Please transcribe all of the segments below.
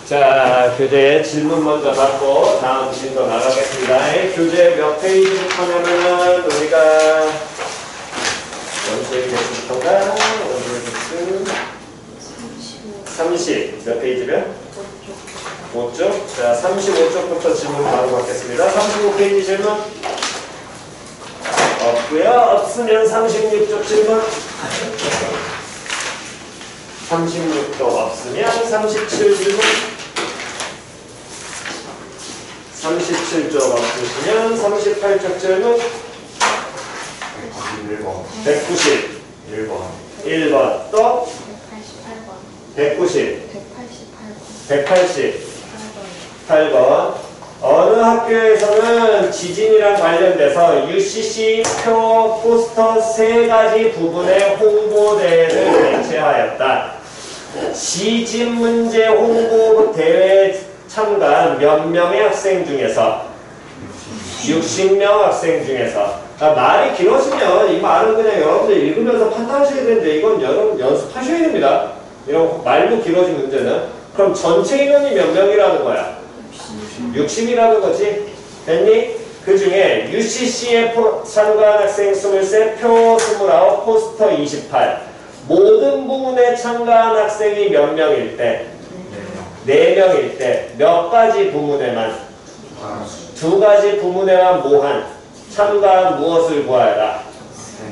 자, 교재 질문 먼저 받고 다음 진도 나가겠습니다. 교재 몇 페이지부터냐면은 우리가 원소의 개수부터가 원소의 개수 30 몇 페이지면? 5쪽. 자, 35쪽부터 질문 바로 받겠습니다. 35페이지 질문 없고요. 없으면 36쪽 질문 36도 없으면 37 질문 37쪽 없으시면 38쪽 질문 190 1번 또 190 188번 어느 학교에서는 지진이랑 관련돼서 UCC 표 포스터 3가지 부분의 홍보대회를 개최하였다. 지진 문제 홍보 대회 참가한 몇 명의 학생 중에서 60명 학생 중에서 말이 길어지면 이 말은 그냥 여러분들 읽으면서 판단하셔야 되는데 이건 여러분 연습하셔야 됩니다. 이런 말도 길어진 문제는 그럼 전체 인원이 몇 명이라는 거야? 60이라는 거지. 됐니? 그 중에 UCC에 참가한 학생 23, 표 29, 포스터 28 모든 부문에 참가한 학생이 몇 명일 때? 4명일 때 몇 가지 부문에만? 2가지 부문에만 뭐한? 참가한 무엇을 구하여라?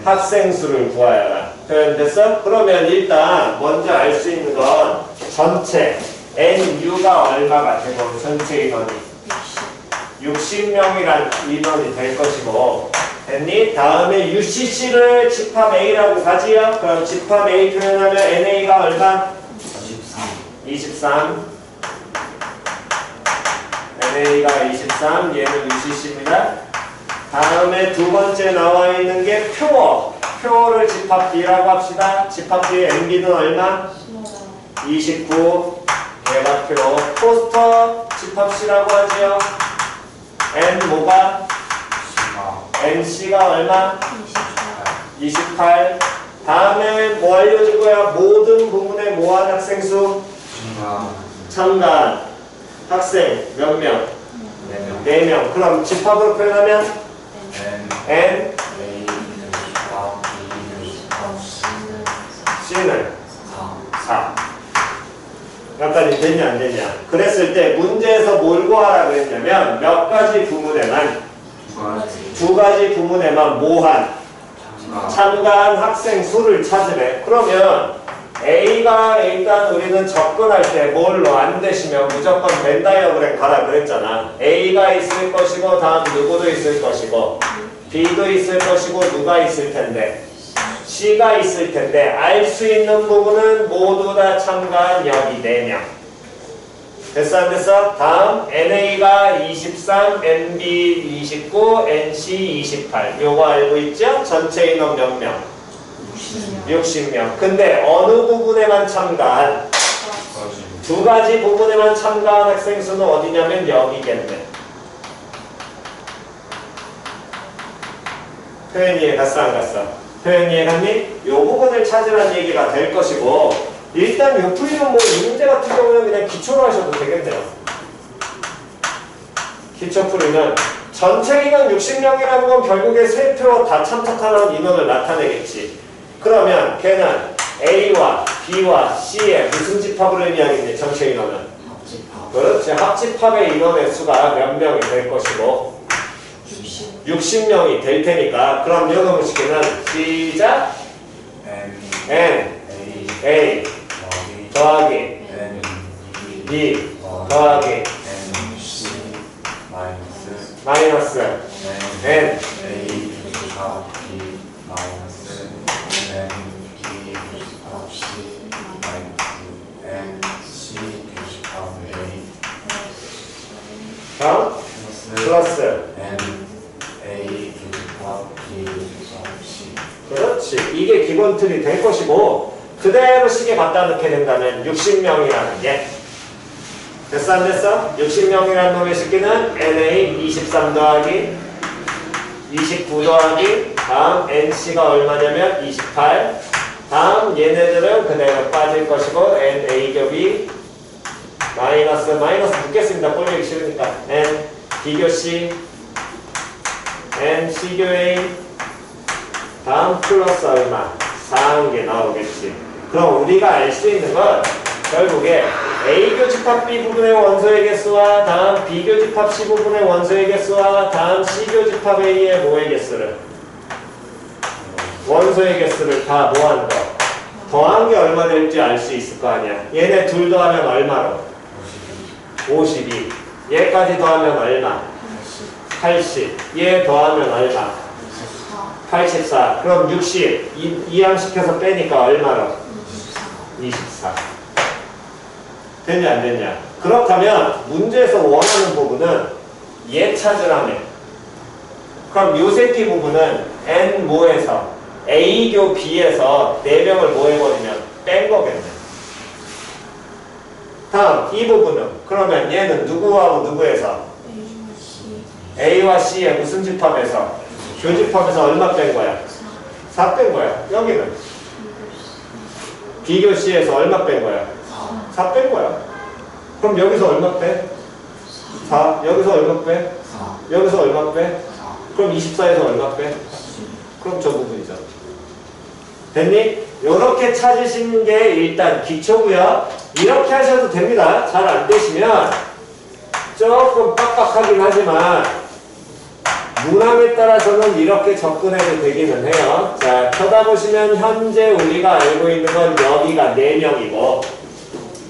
학생 수를 구하여라. 표현됐어? 그러면 일단 먼저 알 수 있는 건 전체 NU가 얼마가 되고 전체 인원이 60명이란 인원이 될 것이고 됐니? 다음에 UCC를 집합 A라고 가지요? 그럼 집합 A 표현하면 NA가 얼마? 23 NA가 23 얘는 UCC입니다. 다음에 두 번째 나와 있는 게 표를 집합 B라고 합시다. 집합 B의 MB는 얼마? 29 대각표 포스터 집합 C라고 하지요. N 뭐가? NC가 얼마? 28 다음에 뭐 알려줄 거야? 모든 부문에 뭐한 학생 수? 참가한 학생 몇 명? 4명 그럼 집합으로 표현하면? N C는 4 약간이 됐냐 안 됐냐 그랬을 때 문제에서 뭘 구하라 그랬냐면 몇 가지 부문에만 2가지 부문에만 뭐한 참가한 학생 수를 찾으래. 그러면 A가 일단 우리는 접근할 때 뭘로 안 되시면 무조건 벤 다이어그램 가라 그랬잖아. A가 있을 것이고 다음 누구도 있을 것이고 B도 있을 것이고 누가 있을 텐데 C가 있을 텐데 알 수 있는 부분은 모두 다 참가한 여기 4명. 됐어 안 됐어? 다음 NA가 23, NB 29, NC 28 요거 알고 있죠? 전체 인원 몇 명? 60명. 근데 어느 부분에만 참가한 2가지 부분에만 참가한 학생 수는 어디냐면 여기겠네. 표현 이해 갔어 안 갔어? 표현 이해 갔니? 요 부분을 찾으라는 얘기가 될 것이고 일단 요 풀이는 뭐 이 문제 같은 경우는 그냥 기초로 하셔도 되겠네요. 기초 풀이는 전체 인원 60명이라는 건 결국에 세 표 다 참석하는 인원을 나타내겠지. 그러면 걔는 A와 B와 C의 무슨 집합을 의미하겠니? 전체 인원은? 합집합. 그렇지. 합집합의 인원의 수가 몇 명이 될 것이고 60명이 될 테니까 그럼 요놈을 시키면 시작 N A 더하기 B 더하기 마이너스 N 플러스 그렇지. 이게 기본 틀이 될 것이고 그대로 식에 갖다 넣게 된다면 60명이라는 게 됐어 안 됐어? 60명이라는 놈의 식기는 NA 23 더하기 29 더하기 다음 NC가 얼마냐면 28 다음 얘네들은 그대로 빠질 것이고 NA 겹이 마이너스 붙겠습니다. 꼴보기 싫으니까. N 비교 C N C교 A 다음 플러스 얼마? 4개 나오겠지. 그럼 우리가 알 수 있는 건 결국에 A 교집합 B 부분의 원소의 개수와 다음 B 교집합 C 부분의 원소의 개수와 다음 C 교집합 A의 뭐의 개수를 원소의 개수를 다 뭐하는 거 더한 게 얼마 될지 알 수 있을 거 아니야. 얘네 둘 더하면 얼마로? 52. 얘까지 더하면 얼마? 80. 얘 더하면 얼마? 84. 그럼 60. 이항시켜서 빼니까 얼마로? 24. 됐냐 안 됐냐? 그렇다면 문제에서 원하는 부분은 얘 찾으라며. 그럼 요 새끼 부분은 N 모에서 A교 B에서 4명을 뭐 해버리면 뺀 거겠네. 다음 이 부분은 그러면 얘는 누구하고 누구에서? A와 C의 무슨 집합에서? 교집합에서 얼마 뺀 거야? 4 뺀 거야. 여기는 B교 C에서 얼마 뺀 거야? 4 뺀 거야. 그럼 여기서 얼마 빼? 4. 여기서 얼마 빼? 4. 여기서 얼마 빼? 4. 그럼 24에서 얼마 빼? 그럼 저 부분이죠. 됐니? 요렇게 찾으시는 게 일단 기초고요. 이렇게 하셔도 됩니다. 잘 안 되시면 조금 빡빡하긴 하지만 문항에 따라서는 이렇게 접근해도 되기는 해요. 자, 쳐다보시면 현재 우리가 알고 있는 건 여기가 4명이고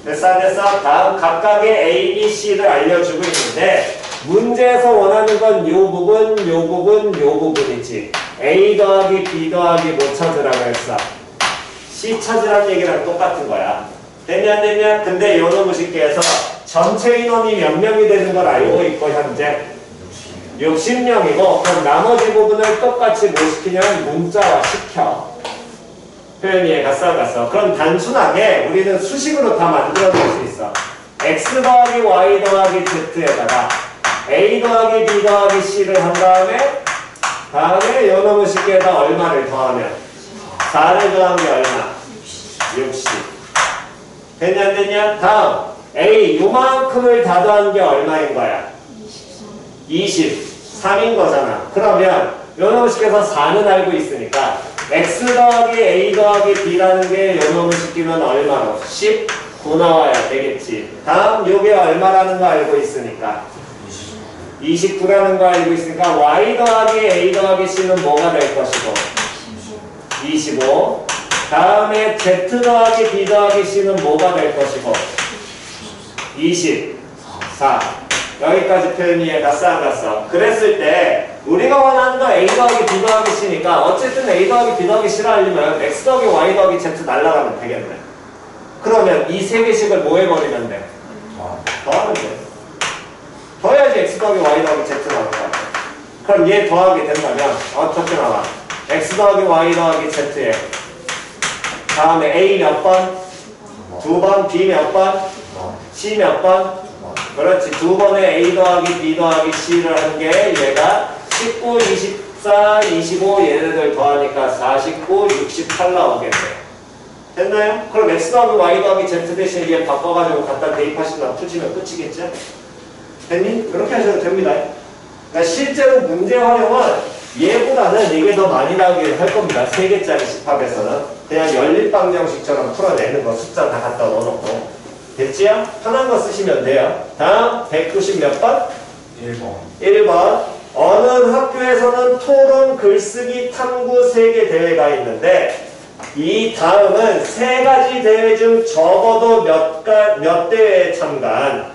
됐어 안 됐어? 다음 각각의 A, B, C를 알려주고 있는데 문제에서 원하는 건 요 부분, 요 부분, 요 부분이지. A 더하기 B 더하기 뭐 찾으라고 했어? C 찾으라는 얘기랑 똑같은 거야. 됐냐 안 됐냐? 근데 요 놈의 쉽게해서 전체 인원이 몇 명이 되는 걸 알고 있고 현재 60명이고 그럼 나머지 부분을 똑같이 뭐 시키냐면 문자화 시켜. 표현이 이해갔어 안 갔어? 그럼 단순하게 우리는 수식으로 다 만들어낼 수 있어. X 더하기 Y 더하기 Z에다가 A 더하기 B 더하기 C를 한 다음에 요 놈의 식에다 얼마를 더하면 4를 더한 게 얼마? 60. 됐냐 안 됐냐? 다음 A 요만큼을 다 더한 게 얼마인 거야? 23인 거잖아. 그러면 요 놈의 식에서 4는 알고 있으니까 X 더하기 A 더하기 B라는 게 요 놈의 식기면 얼마로? 19 나와야 되겠지. 다음 요게 얼마라는 거 알고 있으니까 29라는 거 알고 있으니까 Y 더하기 A 더하기 C는 뭐가 될 것이고 25. 다음에 Z 더하기 B 더하기 C는 뭐가 될 것이고 24. 여기까지 표현이 이해갔어 안 갔어? 그랬을 때 우리가 원하는 건 A 더하기 B 더하기 C니까 어쨌든 A 더하기 B 더하기 C를 알려면 X 더하기 Y 더하기 Z 날라가면 되겠네. 그러면 이 세 개씩을 뭐 해버리면 돼? 더하면 돼. 더해야지 X 더하기 Y 더하기 Z 나올 거 같아. 그럼 얘 더하게 된다면 어떻게 나와? X 더하기 Y 더하기 Z에 다음에 A 몇 번? 2번, B 몇 번? C 몇 번? 그렇지. 2번에 A 더하기 B 더하기 C를 한 게 얘가 19, 24, 25 얘네들 더하니까 49, 68 나오겠네. 됐나요? 그럼 X 더하기 Y 더하기 Z 대신 얘 바꿔가지고 갖다 대입하시다 푸시면 끝이겠죠? 됐니? 그렇게 하셔도 됩니다. 그러니까 실제로 문제 활용은 얘보다는 이게 더 많이 나오게 할 겁니다. 3개짜리 집합에서는. 그냥 연립방정식처럼 풀어내는 거 숫자 다 갖다 넣어놓고. 됐지요? 편한 거 쓰시면 돼요. 다음 190 몇 번? 1번. 1번. 어느 학교에서는 토론, 글쓰기, 탐구 3개 대회가 있는데 이 다음은 3가지 대회 중 적어도 몇 대회에 참가한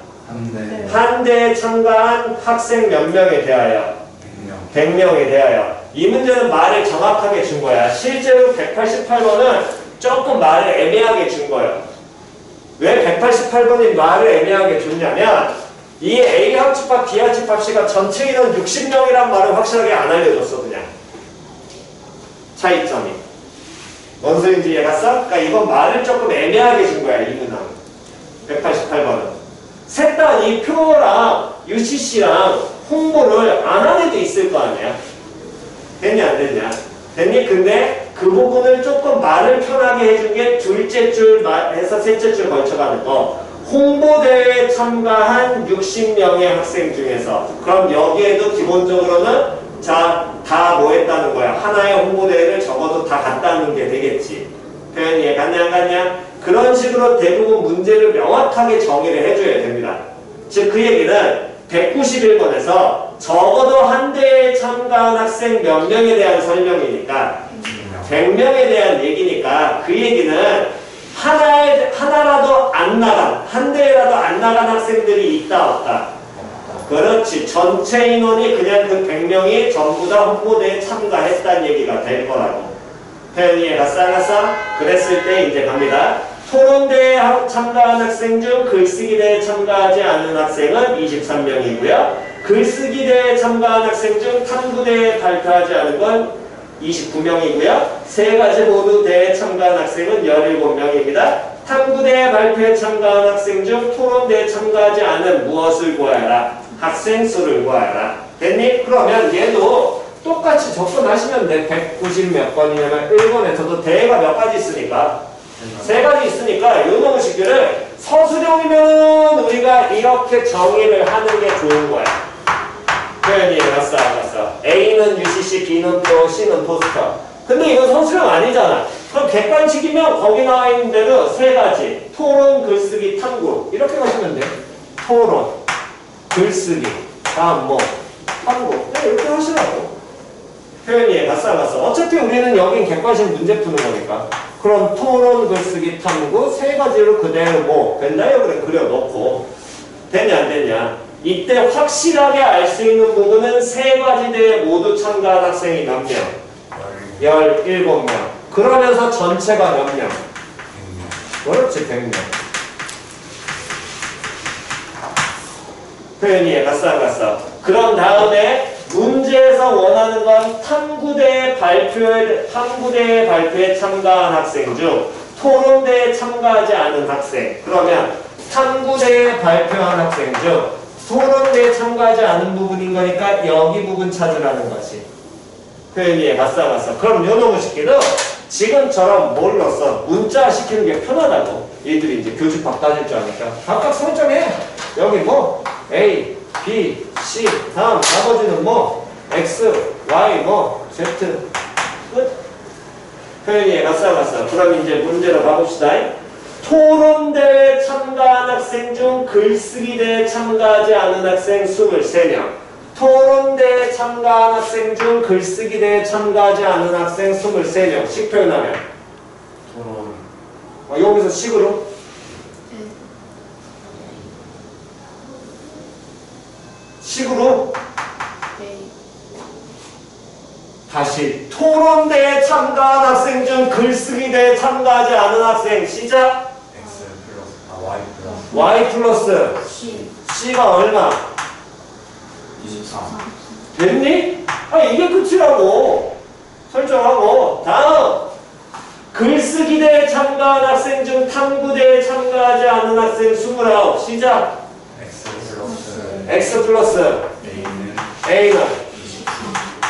한 대에 참가한 학생 몇 명에 대하여? 100명에 대하여. 이 문제는 말을 정확하게 준 거야. 실제로 188번은 조금 말을 애매하게 준 거예요. 왜 188번이 말을 애매하게 줬냐면 이 A 합집합, B 합집합 C가 전체 인원 60명이란 말을 확실하게 안 알려줬어. 그냥 차이점이 뭔 소리인지 이해갔어? 그러니까 이건 말을 조금 애매하게 준 거야. 이 문항 188번은 셋 다 이 표랑 UCC랑 홍보를 안 한 애도 있을 거 아니야. 됐냐 안 됐냐? 됐니? 근데 그 부분을 조금 말을 편하게 해준 게 둘째 줄 해서 셋째 줄 걸쳐가는 거. 홍보대회에 참가한 60명의 학생 중에서 그럼 여기에도 기본적으로는 자, 다 뭐 했다는 거야. 하나의 홍보대회를 적어도 다 갔다는 게 되겠지. 표현 이해 갔냐 안 갔냐? 그런 식으로 대부분 문제를 명확하게 정의를 해줘야 됩니다. 즉 그 얘기는 191번에서 적어도 한 대회에 참가한 학생 몇 명에 대한 설명이니까 100명에 대한 얘기니까 그 얘기는 하나라도 안 나간, 한 대회라도 안 나간 학생들이 있다 없다. 그렇지. 전체 인원이 그냥 그 100명이 전부 다 홍보대회에 참가했다는 얘기가 될 거라고. 표현이 갔어? 그랬을 때 이제 갑니다. 토론대회에 참가한 학생 중 글쓰기대회에 참가하지 않은 학생은 23명이고요. 글쓰기대회에 참가한 학생 중 탐구대회에 발표하지 않은 건 29명이고요. 세 가지 모두 대회에 참가한 학생은 17명입니다. 탐구대회 발표에 참가한 학생 중 토론대회에 참가하지 않은 무엇을 구하여라? 학생 수를 구하여라. 됐니? 그러면 얘도 똑같이 접근하시면 돼. 190 몇 번이냐면 1번에서도 대회가 몇 가지 있으니까 세 가지 있으니까 요 놈식들을 서술형이면 우리가 이렇게 정의를 하는 게 좋은 거야. 표현이 갔어. A는 UCC, B는 또 C는 포스터. 근데 이건 서술형 아니잖아. 그럼 객관식이면 거기 나와 있는 대로 세 가지. 토론, 글쓰기, 탐구. 이렇게 가시면 돼. 토론, 글쓰기, 다음 뭐 탐구. 이렇게 하시라고. 표현이 갔어. 어차피 우리는 여긴 객관식 문제 푸는 거니까. 그럼 토론, 글쓰기, 탐구 세 가지로 그대로 뭐 벤다이어그램 그려놓고 됐냐 안 됐냐. 이때 확실하게 알 수 있는 부분은 세 가지 대회 모두 참가한 학생이 몇 명? 17명. 그러면서 전체가 몇 명? 100명. 그렇지 100명. 표현이 갔어. 그런 다음에 문제에서 원하는 건 탐구대회 발표에 참가한 학생 중 토론대회에 참가하지 않은 학생. 그러면 탐구대회 발표한 학생 중 토론대회에 참가하지 않은 부분인 거니까 여기 부분 찾으라는 거지. 표현이 갔어. 그럼 요 놈의 시키도 지금처럼 뭘 넣었어? 문자 시키는 게 편하다고. 얘들이 이제 교집합 따질 줄 아니까. 각각 설정해. 여기 뭐 A, B, C, 다음 나머지는 뭐 X, Y, 뭐 Z. 끝. 표현이 갔어. 그럼 이제 문제로 가봅시다. 토론대회에 참가한 학생 중 글쓰기대회에 참가하지 않은 학생 23명. 토론대회에 참가한 학생 중 글쓰기대회에 참가하지 않은 학생 23명. 식 표현하면 토론. 여기서 식으로 식으로 다시 토론대회에 참가한 학생 중 글쓰기대회에 참가하지 않은 학생 시작. X 플러스 Y 플러스 C가 얼마? 23. 됐니? 이게 끝이라고. 설정하고 다음 글쓰기대회에 참가한 학생 중 탐구대회에 참가하지 않은 학생 29 시작. X 플러스 A는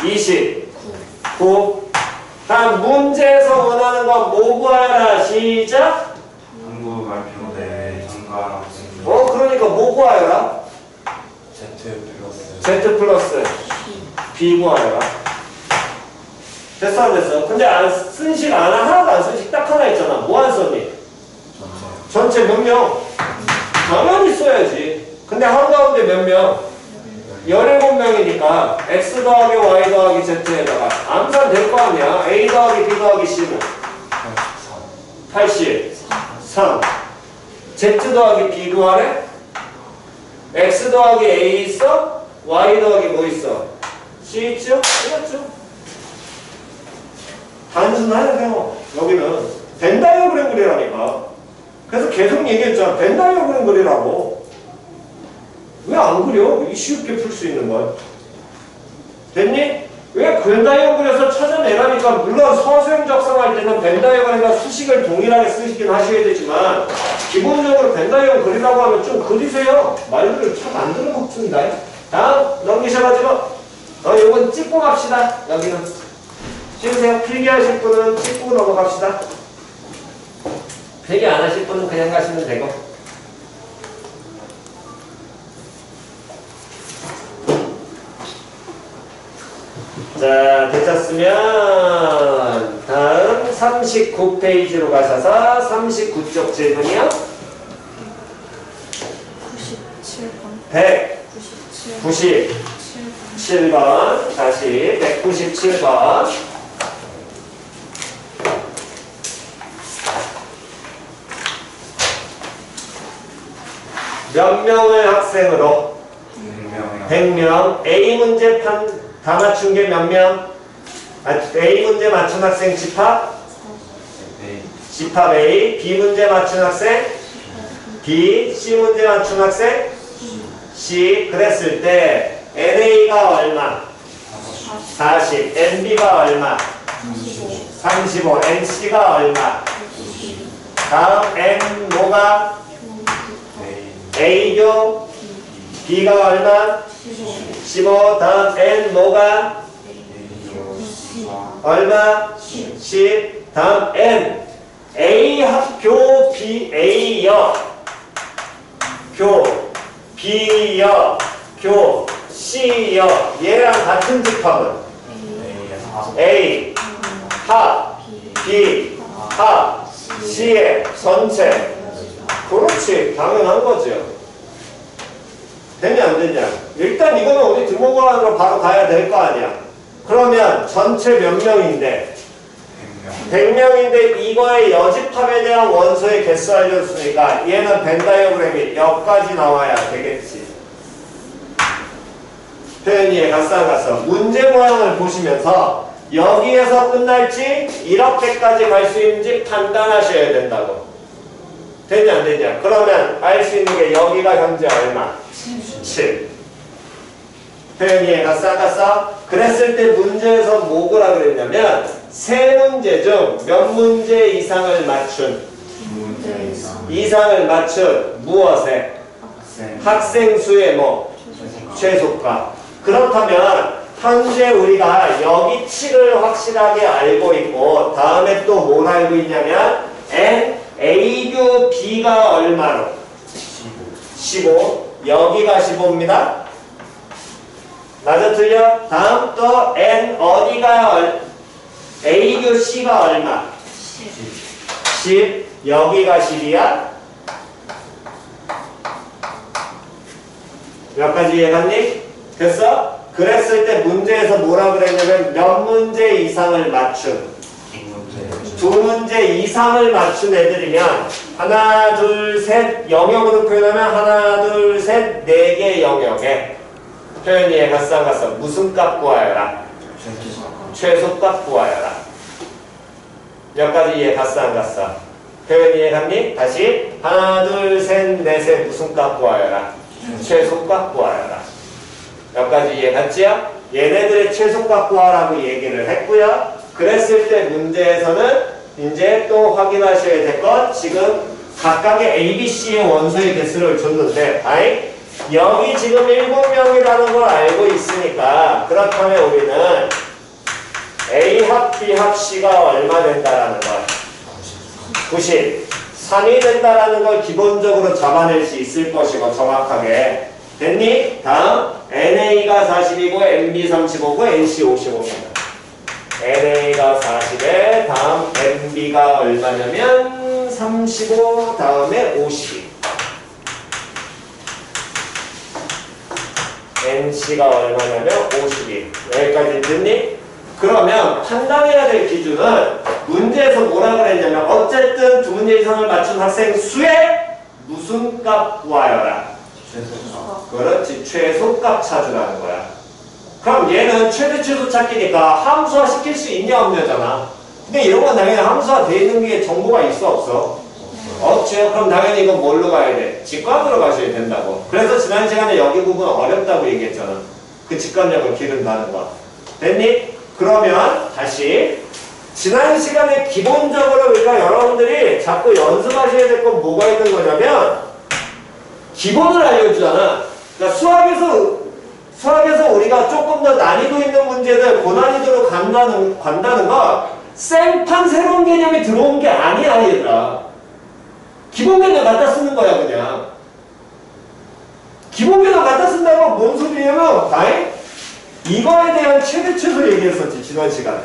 29. 다음 문제에서 원하는 건 뭐 구하여라 시작. 탐구 발표대회 참가한 학생 중 그러니까 뭐 구하여라? Z 플러스 B 구하여라. 됐어 안 됐어? 근데 안 쓴 식 하나도 안 쓴 식 딱 하나 있잖아. 뭐 안 썼니? 전체 몇 명? 당연히 써야지. 근데 한가운데 몇 명? 17명이니까 X 더하기 Y 더하기 Z에다가 암산 될 거 아니야. A 더하기 B 더하기 C는 83. Z 더하기 B 구하래? X 더하기 A 있어? Y 더하기 뭐 있어? C 있죠? 그렇죠? 단순하네요. 여기는 벤다이어그램 그리라니까. 그래서 계속 얘기했잖아. 벤다이어그램 그리라고. 왜 안 그려? 쉽게 풀 수 있는 건. 됐니? 왜 벤다이어그램에서 찾아내라니까. 물론 서술형 작성할 때는 벤다이어그램과 수식을 동일하게 쓰시긴 하셔야 되지만 기본적으로 벤다이어그램 그리라고 하면 좀 그리세요. 말들을 참 안 들어먹습니다. 다음 넘기셔가지고 요건 찍고 갑시다. 여기는 찍으세요. 필기하실 분은 찍고 넘어갑시다. 필기 안 하실 분은 그냥 가시면 되고. 자, 되셨으면 다음 39페이지로 가셔서 39쪽 질문이요. 197번 다시 197번 몇 명을 학생으로 100명 A 문제 다 맞춘 게 몇 명? A 문제 맞춘 학생 집합? 집합 A B 문제 맞춘 학생? B C 문제 맞춘 학생? C 그랬을 때 NA가 얼마? 40 NB가 얼마? 35 NC가 얼마? 다음 N 뭐가? A교 B가 얼마? 15 다음 N 뭐가? 얼마? 10 다음 N A 학교 B A역 교 B역 교 C역 얘랑 같은 집합은 A 합 B 합 C의 전체 그렇지 당연한 거죠. 되냐 안 되냐? 일단 이거는 우리 등호관으로 바로 가야 될 거 아니야. 그러면 전체 몇 명인데? 100명인데 이거의 여집합에 대한 원소의 개수 알려줬으니까 얘는 벤 다이어그램이 여기까지 나와야 되겠지. 표현 이해 갔어 안 갔어? 문제 모양을 보시면서 여기에서 끝날지 이렇게까지 갈 수 있는지 판단하셔야 된다고. 되냐 안 되냐? 그러면 알 수 있는 게 여기가 현재 얼마? 7. 표현 이해 갔어 안 갔어? 그랬을 때 문제에서 뭐라 그랬냐면 세 문제 중 몇 문제 이상을 맞춘 이상을 맞춘 무엇에? 학생 수의 뭐? 최소값. 그렇다면 현재 우리가 여기 7을 확실하게 알고 있고 다음에 또 뭘 알고 있냐면 N A교 B가 얼마로? 15 여기가 15입니다. 맞아 틀려? 다음 또 N 어디가 A교 C가 얼마? 10 여기가 10이야? 몇 가지 이해갔니? 됐어? 그랬을 때 문제에서 뭐라 그랬냐면 몇 문제 이상을 맞춘 두 문제 이상을 맞춘 애들이면 하나 둘 셋 영역으로 표현하면 하나 둘 셋 네 개 영역에 표현 이해 갔어 안 갔어? 무슨 값 구하여라? 최소값 구하여라. 몇 가지 이해 갔어 안 갔어? 표현 이해 갔니? 다시 하나 둘 셋 넷에 무슨 값 구하여라? 최소값 구하여라. 몇 가지 이해 갔지요? 얘네들의 최소값 구하라고 얘기를 했고요. 그랬을 때 문제에서는 이제 또 확인하셔야 될 것 지금 각각의 ABC의 원소의 개수를 줬는데 아이 여기 지금 7명이라는 걸 알고 있으니까 그렇다면 우리는 A 합 B 합 C가 얼마 된다라는 걸 93이 된다라는 걸 기본적으로 잡아낼 수 있을 것이고 정확하게 됐니? 다음 NA가 40이고 NB 35고 NC 55입니다. NA가 40에 다음 NB가 얼마냐면 35 다음에 50 NC가 얼마냐면 52 여기까지 듣니? 그러면 판단해야 될 기준은 문제에서 뭐라 그랬냐면 어쨌든 두 문제 이상을 맞춘 학생 수의 무슨 값 구하여라. 그렇지 최소값 찾으라는 거야. 그럼 얘는 최대 최소 찾기니까 함수화 시킬 수 있냐 없냐잖아. 근데 이런 건 당연히 함수화 돼 있는 게 정보가 있어 없어? 없죠. 그럼 당연히 이건 뭘로 가야 돼? 직관으로 가셔야 된다고. 그래서 지난 시간에 여기 부분 어렵다고 얘기했잖아. 그 직관력을 기른다는 거. 됐니? 그러면 다시 지난 시간에 기본적으로 그러니까 여러분들이 자꾸 연습하셔야 될 건 뭐가 있는 거냐면 기본을 알려주잖아. 그러니까 수학에서 우리가 조금 더 난이도 있는 문제들 고난이도로 간다는 거 생판 새로운 개념이 들어온 게 아니야 얘들아. 기본 개념 갖다 쓰는 거야 그냥. 기본 개념 갖다 쓴다고 뭔 소리냐면 아이? 이거에 대한 최대 최소 얘기했었지, 지난 시간에.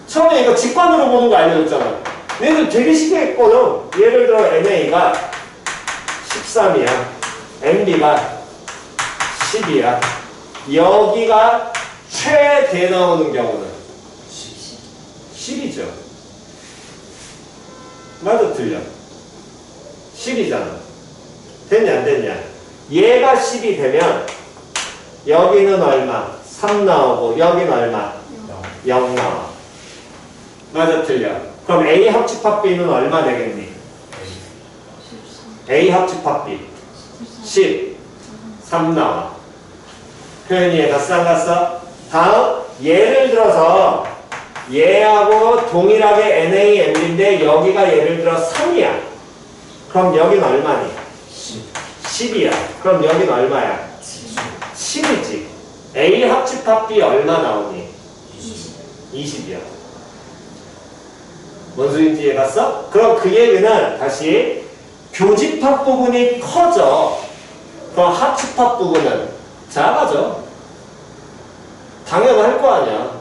처음에 이거 직관으로 보는 거 알려줬잖아. 얘들 되게 쉽게 했거든. 예를 들어 NA가 13이야. MB가 10이야. 여기가 최대 나오는 경우는 10이죠. 맞아, 틀려. 10이잖아. 됐냐, 안 됐냐? 얘가 10이 되면 여기는 얼마? 3 나오고 여기는 얼마? 0 나와. 맞아, 틀려. 그럼 A 합집합 B는 얼마 되겠니? A 합집합 B 10 3 나와. 표현이 얘 갔어 안 갔어? 다음 예를 들어서 얘하고 동일하게 NA, MB인데 여기가 예를 들어 3이야. 그럼 여긴 얼마니? 10이야. 그럼 여긴 얼마야? 10이지. A 합집합 B 얼마 나오니? 20이야. 뭔 소리인지 이해갔어? 그럼 그 얘기는 다시 교집합 부분이 커져. 그럼 합집합 부분은 작아져. 당연할 거 아니야.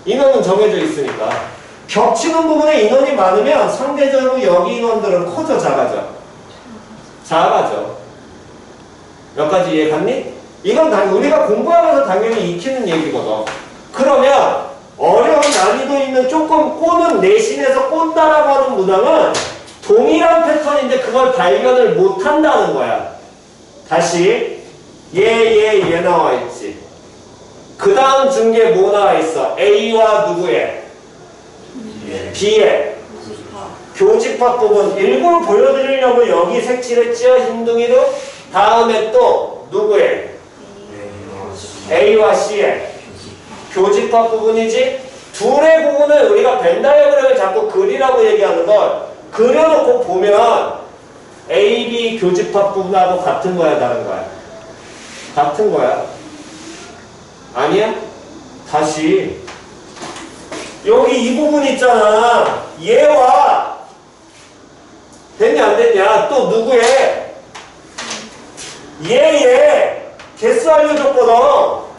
인원은 정해져 있으니까. 겹치는 부분에 인원이 많으면 상대적으로 여기 인원들은 커져, 작아져? 작아져. 몇 가지 이해 갔니? 이건 우리가 공부하면서 당연히 익히는 얘기거든. 그러면 어려운 난이도 있는 조금 꼬는 내신에서 꼰다라고 하는 문항은 동일한 패턴인데 그걸 발견을 못한다는 거야. 다시 얘 나와 있지. 그 다음 중계 뭐 나와 있어? A와 누구의? B의 교집합 부분 일부러 보여드리려고 여기 색칠했죠? 흰둥이로. 다음에 또 누구의? A와 C의 교집합 부분이지. 둘의 부분을 우리가 벤 다이어그램을 자꾸 그리라고 얘기하는 걸 그려놓고 보면 A, B 교집합 부분하고 같은 거야, 다른 거야? 같은 거야. 아니야? 다시 여기 이 부분 있잖아. 얘와 됐냐 안 됐냐? 또 누구의? 얘 개수 알려줬거든.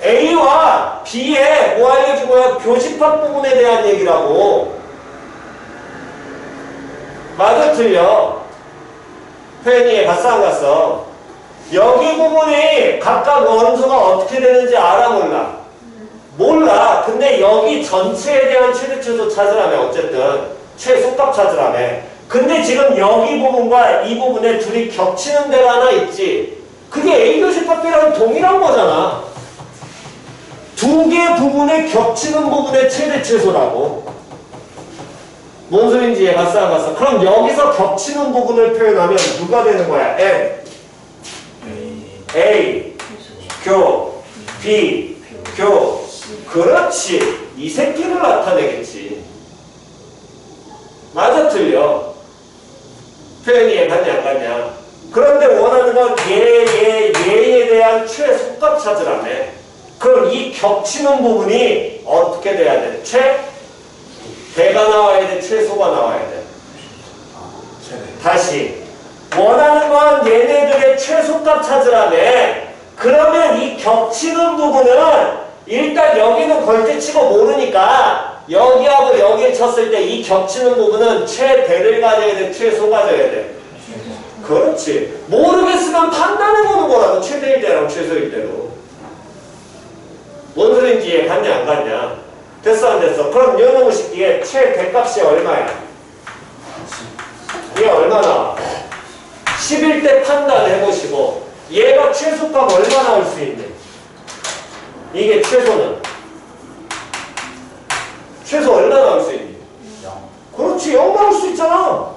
A와 B의 뭐 알려준 거야? 교집합 부분에 대한 얘기라고. 맞아, 틀려? 표현이 갔어 안 갔어? 여기 부분이 각각 원소가 어떻게 되는지 알아 몰라? 몰라. 근데 여기 전체에 대한 최대 최소 찾으라며. 어쨌든 최소값 찾으라며. 근데 지금 여기 부분과 이 부분에 둘이 겹치는 데가 하나 있지. 그게 A 교집합 B랑 동일한 거잖아. 두 개 부분에 겹치는 부분의 최대 최소라고. 뭔 소린지 이해 갔어 안 갔어? 그럼 여기서 겹치는 부분을 표현하면 누가 되는 거야? M A 교 B 교. 그렇지. 이 새끼를 나타내겠지. 맞아, 틀려? 표현이 이해 갔냐 안 갔냐? 그런데 원하는 건 얘에 대한 최소값 찾으라며. 그럼 이 겹치는 부분이 어떻게 돼야 돼? 대가 나와야 돼? 최소가 나와야 돼? 다시 원하는 건 얘네들의 최소값 찾으라며. 그러면 이 겹치는 부분은 일단 여기는 걸때치고 모르니까 여기하고 여기를 쳤을 때 이 겹치는 부분은 최대를 가져야 돼? 최소 가져야 돼? 그렇지. 모르겠으면 판단해보는 거라고. 최대일 때랑 최소일 때로. 뭔 소리인지 이해 갔냐 안 갔냐? 됐어 안 됐어? 그럼 요놈의 식기에 최대값이 얼마야? 이게 얼마나? 10일 때 판단해보시고 얘가 최소값 얼마 나올 수 있니? 이게 최소는? 최소 얼마 나올 수 있니? 0. 그렇지. 0 나올 수 있잖아.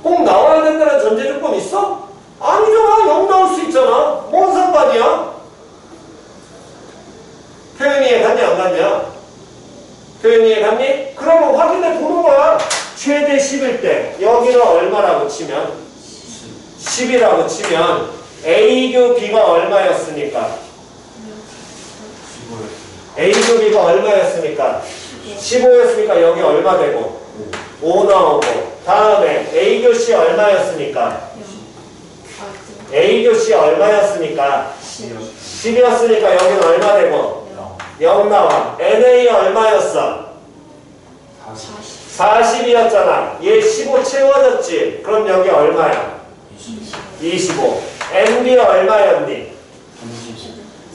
꼭 나와야 된다는 전제 조건 있어? 아니잖아. 0 나올 수 있잖아. 뭔 상관이야? 표현이 이해 갔냐 안 갔냐? 표현이 이해 갔니? 그러면 확인해 보는 거야. 최대 10일 때 여기는 얼마라고 치면? 10이라고 치면 A교 B가 얼마였으니까? A교 B가 얼마였으니까? 15였으니까 여기 얼마 되고? 5 나오고. 다음에 A교 C 얼마였으니까? A교시 얼마였으니까? 10이었으니까 여기는 얼마 되고? 0 나와. NA 얼마였어? 40이었잖아. 얘 15 채워졌지? 그럼 여기 얼마야? 25. NB 얼마였니?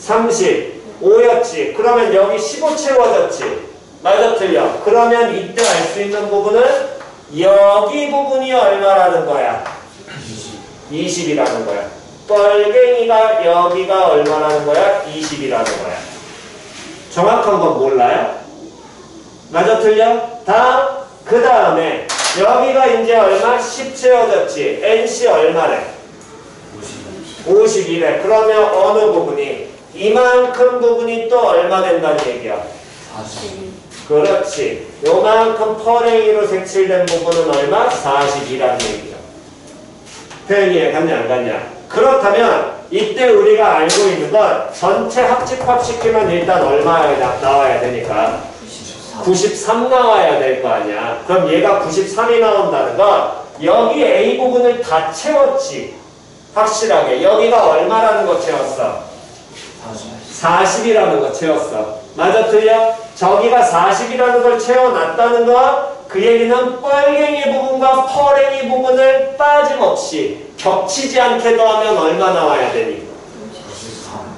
35였지. 그러면 여기 15 채워졌지? 맞아 틀려? 그러면 이때 알 수 있는 부분은 여기 부분이 얼마라는 거야? 20이라는 거야. 뻘갱이가 여기가 얼마라는 거야? 20이라는 거야. 정확한 건 몰라요? 맞아 틀려? 그 다음에 여기가 이제 얼마? 10 채워졌지? NC 얼마래? 52래. 그러면 어느 부분이? 이만큼 부분이 또 얼마 된다는 얘기야? 40. 그렇지. 요만큼 펄행이로 색칠된 부분은 얼마? 40이라는 얘기야. 표현이 갔냐 안 갔냐? 그렇다면 이때 우리가 알고 있는 건 전체 합집합시키면 일단 얼마 나와야 되니까 93 나와야 될 거 아니야. 그럼 얘가 93이 나온다는 건 여기 A 부분을 다 채웠지. 확실하게. 여기가 얼마라는 거 채웠어? 40이라는 거 채웠어. 맞아 틀려? 저기가 40이라는 걸 채워놨다는 거 그 얘기는 뻘갱이 부분과 펄갱이 부분을 빠짐없이 겹치지 않게 더하면 얼마 나와야 되니?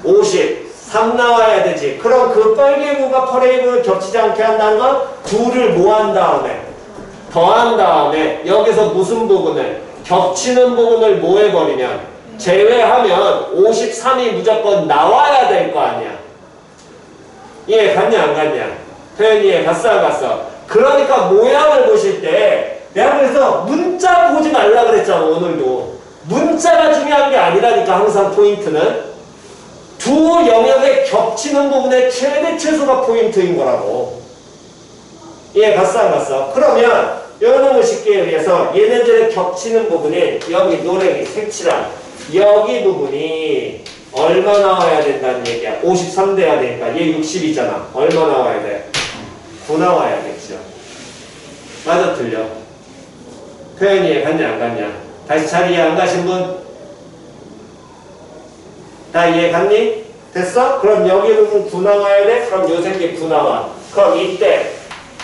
53 나와야 되지. 그럼 그 뻘갱이 부분과 펄갱이 부분을 겹치지 않게 한다는 건 둘을 뭐 한 다음에? 더한 다음에 여기서 무슨 부분을? 겹치는 부분을 뭐 해버리면? 제외하면 53이 무조건 나와야 될 거 아니야. 이해 갔냐 안 갔냐? 표현 이해 갔어 안 갔어? 그러니까 모양을 보실 때 내가 그래서 문자 보지 말라 그랬잖아. 오늘도 문자가 중요한 게 아니라니까. 항상 포인트는 두 영역에 겹치는 부분의 최대 최소가 포인트인 거라고. 이해 갔어 안 갔어? 그러면 요놈의 쉽게 의해서 얘네들의 겹치는 부분이 여기 노랭이 색칠한 여기 부분이 얼마 나와야 된다는 얘기야. 53 돼야 되니까 얘 60이잖아. 얼마 나와야 돼? 9 나와야겠죠. 맞아 틀려? 표현이 이해 갔냐 안 갔냐? 다시 잘 이해 안 가신 분? 다 이해 갔니? 됐어? 그럼 여기 부분 9 나와야 돼? 그럼 요 새끼 9 나와. 그럼 이때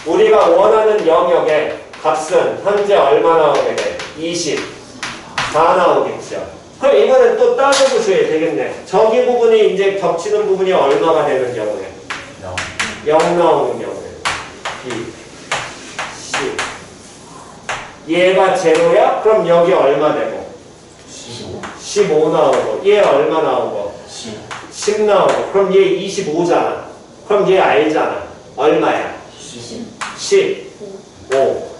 우리가 원하는 영역의 값은 현재 얼마 나오게 돼? 24 나오겠죠. 그럼 이거는 또 따져보셔야 되겠네. 저기 부분이 이제 겹치는 부분이 얼마가 되는 경우에? 0 나오는 경우에. 2, 10. 얘가 제로야? 그럼 여기 얼마 되고? 15 나오고. 얘 얼마 나오고? 10 나오고. 그럼 얘 25잖아. 그럼 얘 알잖아. 얼마야? 15.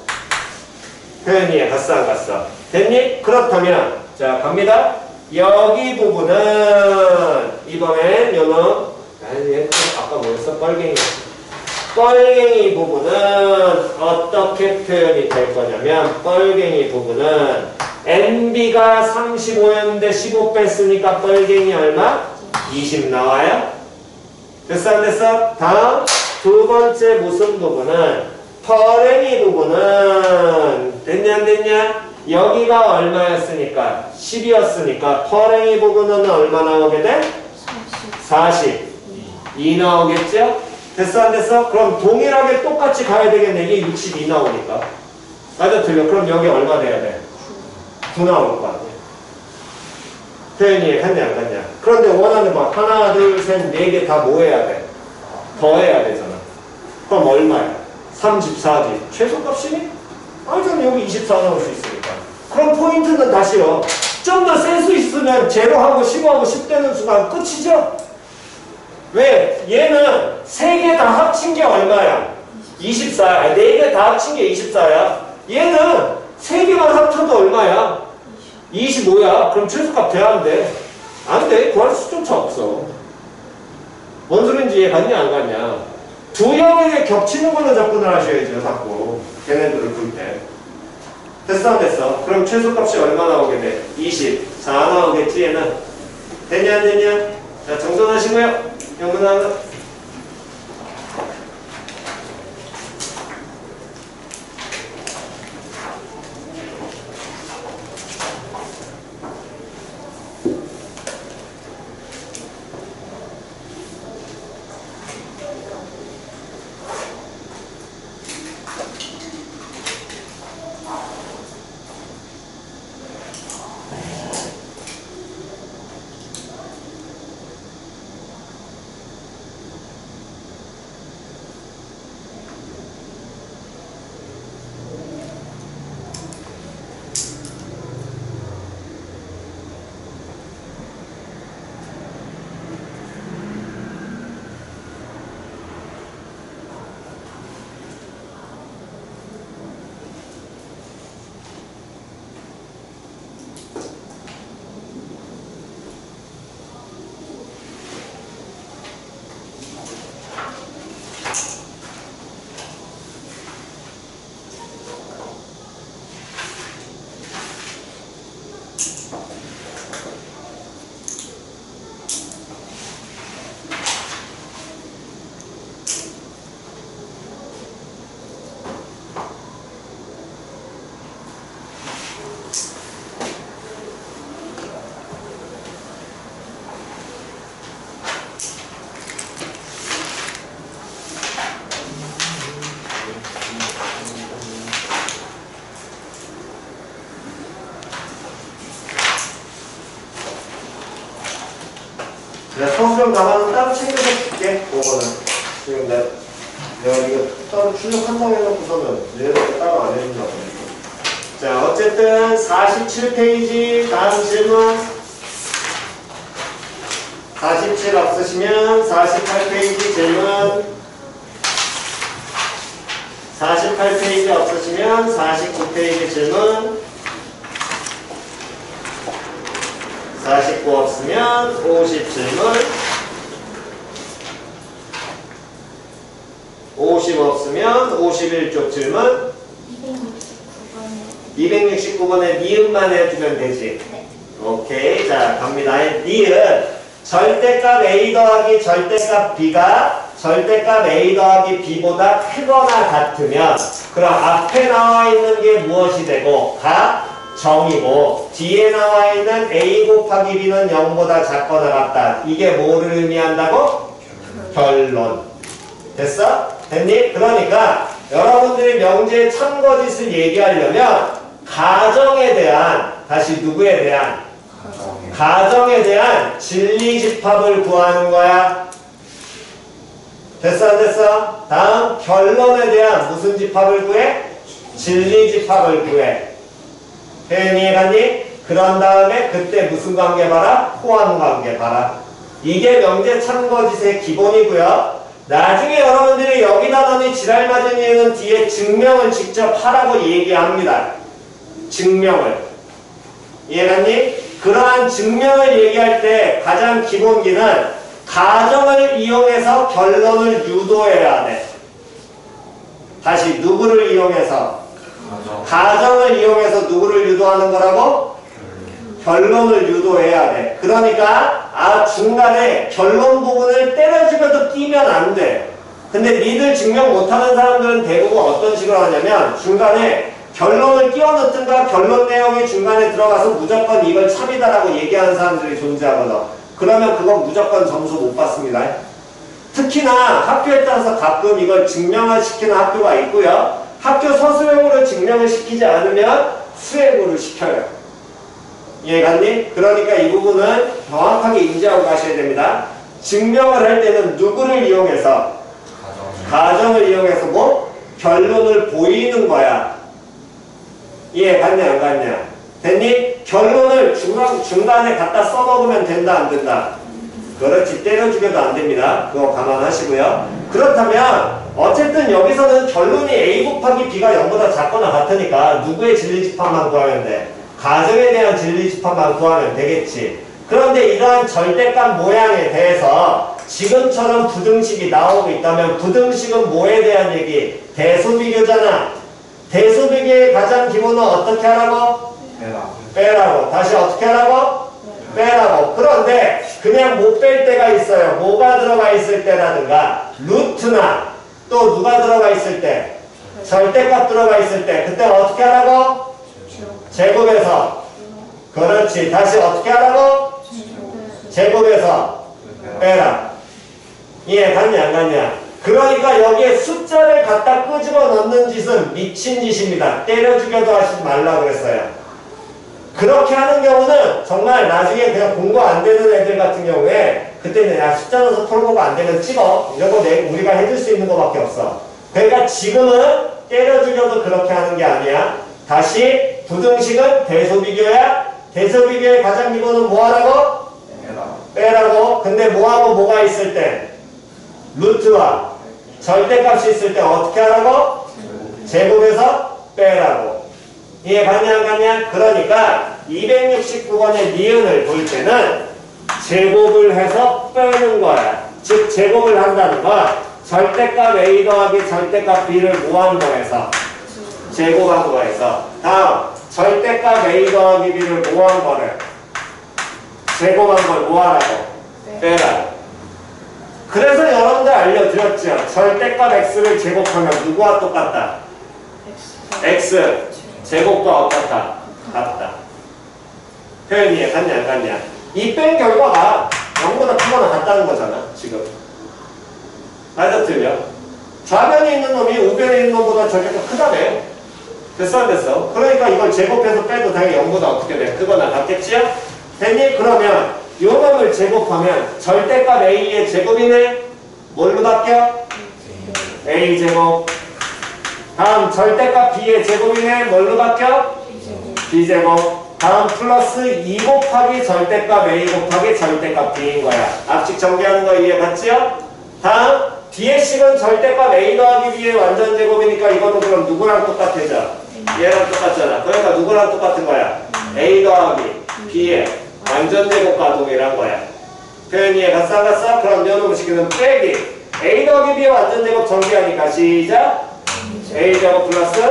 표현이 갔어 안 갔어? 됐니? 그렇다면 자 갑니다. 여기 부분은 이번엔 요놈 아까 뭐였어? 뻘갱이 부분은 어떻게 표현이 될 거냐면 뻘갱이 부분은 NB가 35였는데 15 뺐으니까 뻘갱이 얼마? 20 나와요? 됐어 안 됐어? 다음 두 번째 무슨 부분은 펄갱이 부분은 됐냐 안 됐냐? 여기가 얼마였으니까? 10이었으니까 펄갱이 부분은 얼마 나오게 돼? 42 나오겠죠? 됐어 안 됐어? 그럼 동일하게 똑같이 가야 되겠네. 이게 62 나오니까. 맞아 틀려. 그럼 여기 얼마 돼야 돼? 9 나올 거 아니야. 표현이 갔냐 안 갔냐? 그런데 원하는 거 하나 둘 셋 네 개 다 뭐 해야 돼? 더해야 되잖아. 그럼 얼마야? 34지. 최소값이니? 그럼 여기 24 나올 수 있으니까. 그럼 포인트는 다시요. 좀 더 센 수 있으면 제로하고 15하고 10 되는 순간 끝이죠? 왜? 얘는 3개 다 합친 게 얼마야? 24야. 4개 다 합친 게 24야. 얘는 3개만 합쳐도 얼마야? 25야. 그럼 최소값 돼야 안 돼? 안 돼. 구할 수조차 없어. 뭔 소린지 이해 갔냐 안 갔냐? 두 영역에 겹치는 걸로 접근을 하셔야죠. 자꾸. 걔네들을 풀 때. 됐어 안 됐어? 그럼 최소값이 얼마 나오게 돼? 24 나오겠지 얘는? 됐냐 안 됐냐? 자 정돈하시고요. 영문하는 내가 서술형 답안은 따로 챙겨서 줄게. 그거는 지금 내가 이거 따로 출력한다고 해놓고서는 얘네들 따로 안 해준다고. 자, 어쨌든 47페이지 다음 질문. 47 없으시면 48페이지 질문. 48페이지 없으시면 49페이지 질문. 49 없으면 50 질문. 50 없으면 51쪽 질문. 269번에 니은만 해주면 되지. 네. 오케이. 자, 갑니다. 니은. 절대값 A 더하기 절대값 B가 절대값 A 더하기 B보다 크거나 같으면 그럼 앞에 나와 있는 게 무엇이 되고 정이고 뒤에 나와 있는 A 곱하기 B는 0보다 작거나 같다. 이게 뭐를 의미한다고? 결론. 됐어? 됐니? 그러니까 여러분들이 명제의 참거짓을 얘기하려면 가정에 대한 다시 누구에 대한? 가정에 대한 진리집합을 구하는 거야. 됐어 안 됐어? 다음 결론에 대한 무슨 집합을 구해? 진리집합을 구해. 표현이 해갔니? 그런 다음에 그때 무슨 관계 봐라? 호환 관계 봐라. 이게 명제 참거짓의 기본이고요. 나중에 여러분들이 여기다 넣니 지랄 맞은 이유는 뒤에 증명을 직접 하라고 얘기합니다. 증명을. 이해갔니? 그러한 증명을 얘기할 때 가장 기본기는 가정을 이용해서 결론을 유도해야 돼. 다시 누구를 이용해서? 가정을 이용해서 누구를 유도하는 거라고? 결론을 유도해야 돼. 그러니까 중간에 결론 부분을 때려주면서 끼면 안 돼. 근데 니들 증명 못하는 사람들은 대부분 어떤 식으로 하냐면 중간에 결론을 끼워 넣든가 결론 내용이 중간에 들어가서 무조건 이걸 참이다라고 얘기하는 사람들이 존재하거든. 그러면 그건 무조건 점수 못 받습니다. 특히나 학교에 따라서 가끔 이걸 증명을 시키는 학교가 있고요. 학교 서술형으로 증명을 시키지 않으면 수행으로 시켜요. 이해갔니? 그러니까 이 부분은 정확하게 인지하고 가셔야 됩니다. 증명을 할 때는 누구를 이용해서? 가정을 이용해서 뭐? 결론을 보이는 거야. 이해갔냐 안 갔냐? 됐니? 결론을 중간에 갖다 써먹으면 된다 안 된다? 그렇지. 때려주겨도 안 됩니다. 그거 감안하시고요. 그렇다면 어쨌든 여기서는 결론이 A 곱하기 B가 0보다 작거나 같으니까 누구의 진리집합만 구하면 돼? 가정에 대한 진리집합만 구하면 되겠지. 그런데 이러한 절대값 모양에 대해서 지금처럼 부등식이 나오고 있다면 부등식은 뭐에 대한 얘기? 대소비교잖아. 대소비교의 가장 기본은 어떻게 하라고? 빼라고. 다시 어떻게 하라고? 빼라고. 그런데 그냥 못 뺄 때가 있어요. 뭐가 들어가 있을 때라든가 루트나 또 누가 들어가 있을 때? 절대값 들어가 있을 때 그때 어떻게 하라고? 제곱해서. 그렇지. 다시 어떻게 하라고? 제곱해서 빼라. 이해 갔냐 안 갔냐? 그러니까 여기에 숫자를 갖다 끄집어 넣는 짓은 미친 짓입니다. 때려 죽여도 하지 말라 그랬어요. 그렇게 하는 경우는 정말 나중에 그냥 공부 안 되는 애들 같은 경우에 그때는 야 숫자 넣어서 풀고가 안 되면 찍어. 이런 거 우리가 해줄 수 있는 거밖에 없어. 그러니까 지금은 때려 죽여도 그렇게 하는 게 아니야. 다시 부등식은 대소비교야. 대소비교의 가장 기본은 뭐 하라고? 빼라고. 근데 뭐하고 뭐가 있을 때? 루트와 절대값이 있을 때 어떻게 하라고? 제곱해서 빼라고. 이해 갔냐 안 갔냐? 그러니까 269번의 니은을 볼 때는 제곱을 해서 빼는 거야. 즉 제곱을 한다는 건 절대값 A 더하기 절대값 B를 모한 거에서 제곱한 거에서 다음 절대값 A 더하기 B를 모한 거를 제곱한 걸 뭐하라고? 빼라. 그래서 여러분들 알려드렸죠. 절대값 X를 제곱하면 누구와 똑같다? X 제곱과 똑같다. 같다. 표현 이해 갔냐 안 갔냐? 이 뺀 결과가 0보다 크거나 같다는 거잖아 지금. 맞아 틀려? 좌변에 있는 놈이 우변에 있는 놈보다 절대가 크다며. 됐어 안 됐어? 그러니까 이걸 제곱해서 빼도 당연히 0보다 어떻게 돼? 크거나 같겠지요? 됐니? 그러면 요 놈을 제곱하면 절대값 A의 제곱이네? 뭘로 바뀌어? A제곱. 다음 절대값 B의 제곱이네? 뭘로 바뀌어? B제곱. 다음 플러스 2 곱하기 절대값 A 곱하기 절대값 B인 거야. 앞식 정비하는 거 이해 갔지요? 다음 B의 식은 절대값 A 더하기 B의 완전 제곱이니까 이것도 그럼 누구랑 똑같아져? 얘랑 똑같잖아. 그러니까 누구랑 똑같은 거야? A 더하기 B의 완전 제곱과 동일한 거야. 표현 이해 갔어? 안 갔어? 그럼 요놈을 시키는 빼기 A 더하기 B의 완전 제곱 정비하니까 시작! A제곱 플러스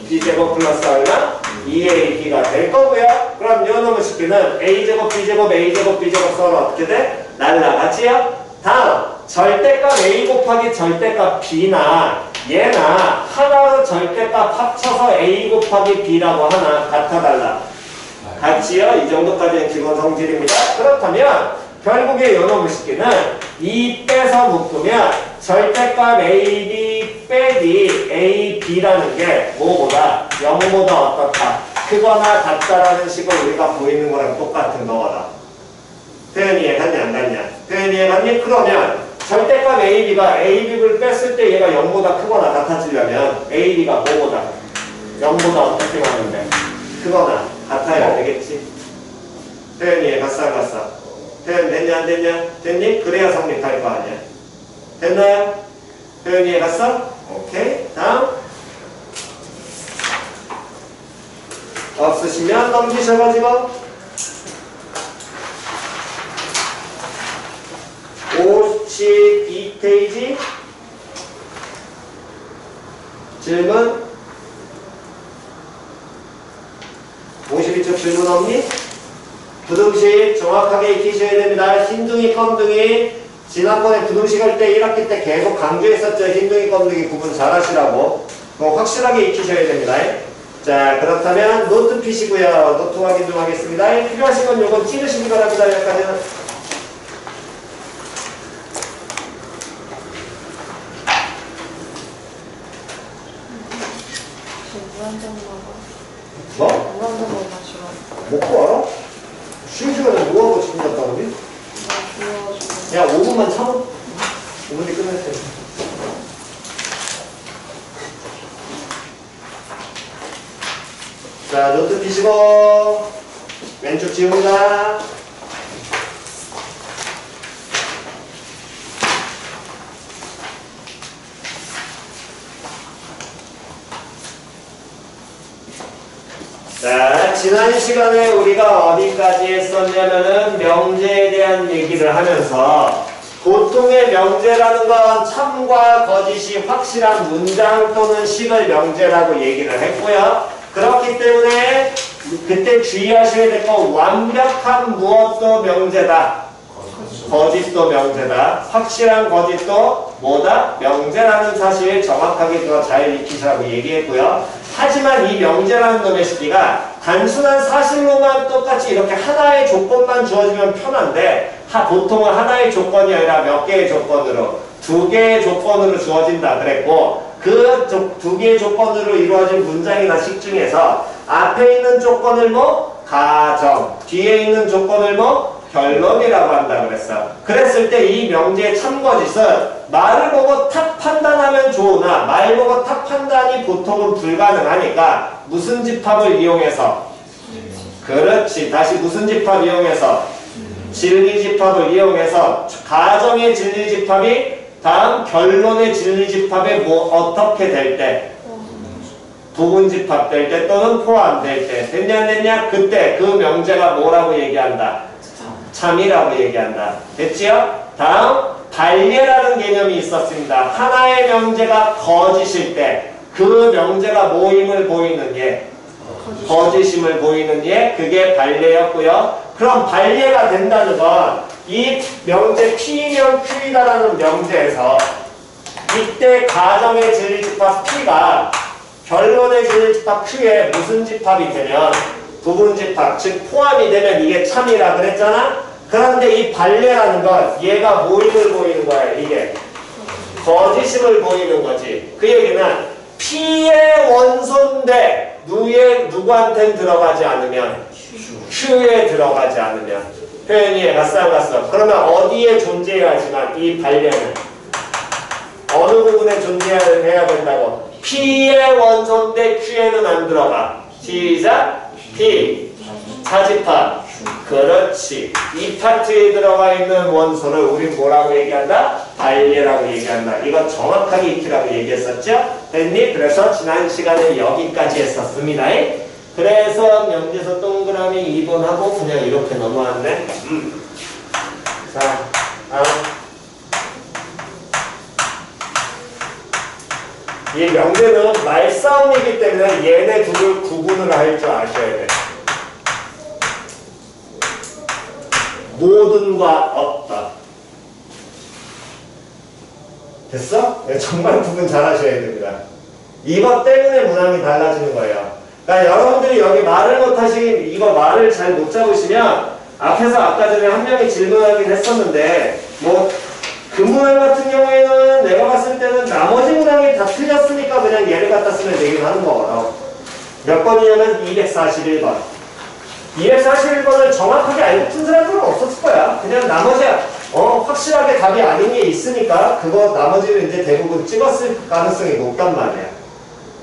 B제곱 플러스 얼마? 2AB가 될 거고요. 그럼 요놈을 시키는 A제곱 B제곱 A제곱 B제곱 써는 어떻게 돼? 날라가지요? 다음 절대값 A 곱하기 절대값 B나 얘나 하나로 절대값 합쳐서 A 곱하기 B라고 하나 같아 달라. 같지요? 이 정도까지는 기본 성질입니다. 그렇다면 결국에 요놈을 시키는 2 빼서 묶으면 절대값 AB 빼기 AB라는 게 뭐보다 0보다 어떻다? 크거나 같다라는 식으로 우리가 보이는 거랑 똑같은 거거든. 표현 이해 갔냐 안 갔냐? 표현 이해 갔니? 그러면 절대값 AB가 AB를 뺐을 때 얘가 0보다 크거나 같아지려면 AB가 뭐보다? 0보다 어떻게 하는데? 크거나 같아야 되겠지. 표현 이해 갔어 안 갔어? 표현 됐냐 안 됐냐? 됐니? 그래야 성립할 거 아니야. 됐나요? 표현 이해 갔어? 오케이. 다음 없으시면 넘기셔가지고 52페이지 질문 52쪽 질문 없니? 부등식 정확하게 익히셔야 됩니다. 흰둥이 껌둥이 지난번에 부등식 할 때 1학기 때 계속 강조했었죠. 흰둥이 껌둥이 구분 잘 하시라고. 그거 확실하게 익히셔야 됩니다. 자 그렇다면 노트 피시고요. 노트 확인 좀 하겠습니다. 필요하신 건 요건 찍으시기 바랍니다. 여기까지는. 뭐? 먹고 와라? 쉬는 시간에 뭐하고 지금 갔다 오니? 야 5분만 참아. 5분 뒤 끝냈어. 자 노트 피시고 왼쪽 지웁니다. 자, 지난 시간에 우리가 어디까지 했었냐면은 명제에 대한 얘기를 하면서 보통의 명제라는 건 참과 거짓이 확실한 문장 또는 식을 명제라고 얘기를 했고요. 그렇기 때문에 그때 주의하셔야 될 건 완벽한 무엇도 명제다. 거짓도 명제다. 확실한 거짓도 뭐다? 명제라는 사실 정확하게 더 잘 익히시라고 얘기했고요. 하지만 이 명제라는 놈의 시기가 단순한 사실로만 똑같이 이렇게 하나의 조건만 주어지면 편한데 보통은 하나의 조건이 아니라 몇 개의 조건으로 2개의 조건으로 주어진다 그랬고 그 2개의 조건으로 이루어진 문장이나 식 중에서 앞에 있는 조건을 뭐? 가정 뒤에 있는 조건을 뭐? 결론이라고 한다 그랬어. 그랬을 때 이 명제의 참거짓은 말을 보고 탁 판단하면 좋으나 말 보고 탁 판단이 보통은 불가능하니까 무슨 집합을 이용해서? 그렇지. 다시 무슨 집합 이용해서? 진리집합을 이용해서 가정의 진리집합이 다음 결론의 진리집합에 뭐 어떻게 될 때? 부분집합 될 때 또는 포함될 때. 됐냐 안 됐냐? 그때 그 명제가 뭐라고 얘기한다? 참이라고 얘기한다. 됐지요? 다음 반례라는 개념이 있었습니다. 하나의 명제가 거짓일 때 그 명제가 뭐임을 보이는 예, 거짓임을 보이는 예, 그게 반례였고요. 그럼 반례가 된다는 건 이 명제 P면 Q이다라는 명제에서 이때 가정의 진리집합 P가 결론의 진리집합 Q에 무슨 집합이 되면 부분 집합, 즉 포함이 되면 이게 참이라 그랬잖아? 그런데 이 발례라는 건 얘가 뭐 힘을 보이는 거야, 이게? 거짓임을 보이는 거지. 그 얘기는 P의 원소인데 누구한텐 들어가지 않으면 Q에 들어가지 않으면 표현이 갔어. 그러면 어디에 존재해야지만 이 발례는 어느 부분에 존재해야 된다고? P의 원소인데 Q에는 안 들어가. 시작. P 차집합. 그렇지. 이 파트에 들어가 있는 원소를 우리 뭐라고 얘기한다? 발례라고 얘기한다. 이거 정확하게 익히라고 얘기했었죠? 됐니? 그래서 지난 시간에 여기까지 했었습니다. 그래서 명제서 동그라미 2번 하고 그냥 이렇게 넘어왔네. 자, 이 명제는 말싸움이기 때문에 얘네 둘을 구분을 할 줄 아셔야 돼. 모든과 어떤. 됐어? 네, 정말 구분 잘 하셔야 됩니다. 이것 때문에 문항이 달라지는 거예요. 그러니까 여러분들이 여기 말을 못하시긴, 이거 말을 잘 못 잡으시면 앞에서 아까 전에 한 명이 질문하긴 했었는데 그 문항 같은 경우에는 내가 봤을 때는 나머지 문항이 다 틀렸으니까 그냥 얘를 갖다 쓰면 되긴 하는 거거든. 몇 번이냐면 241번. 241번을 정확하게 알고 푼 사람들은 없었을 거야. 그냥 나머지 확실하게 답이 아닌 게 있으니까 그거 나머지는 이제 대부분 찍었을 가능성이 높단 말이야.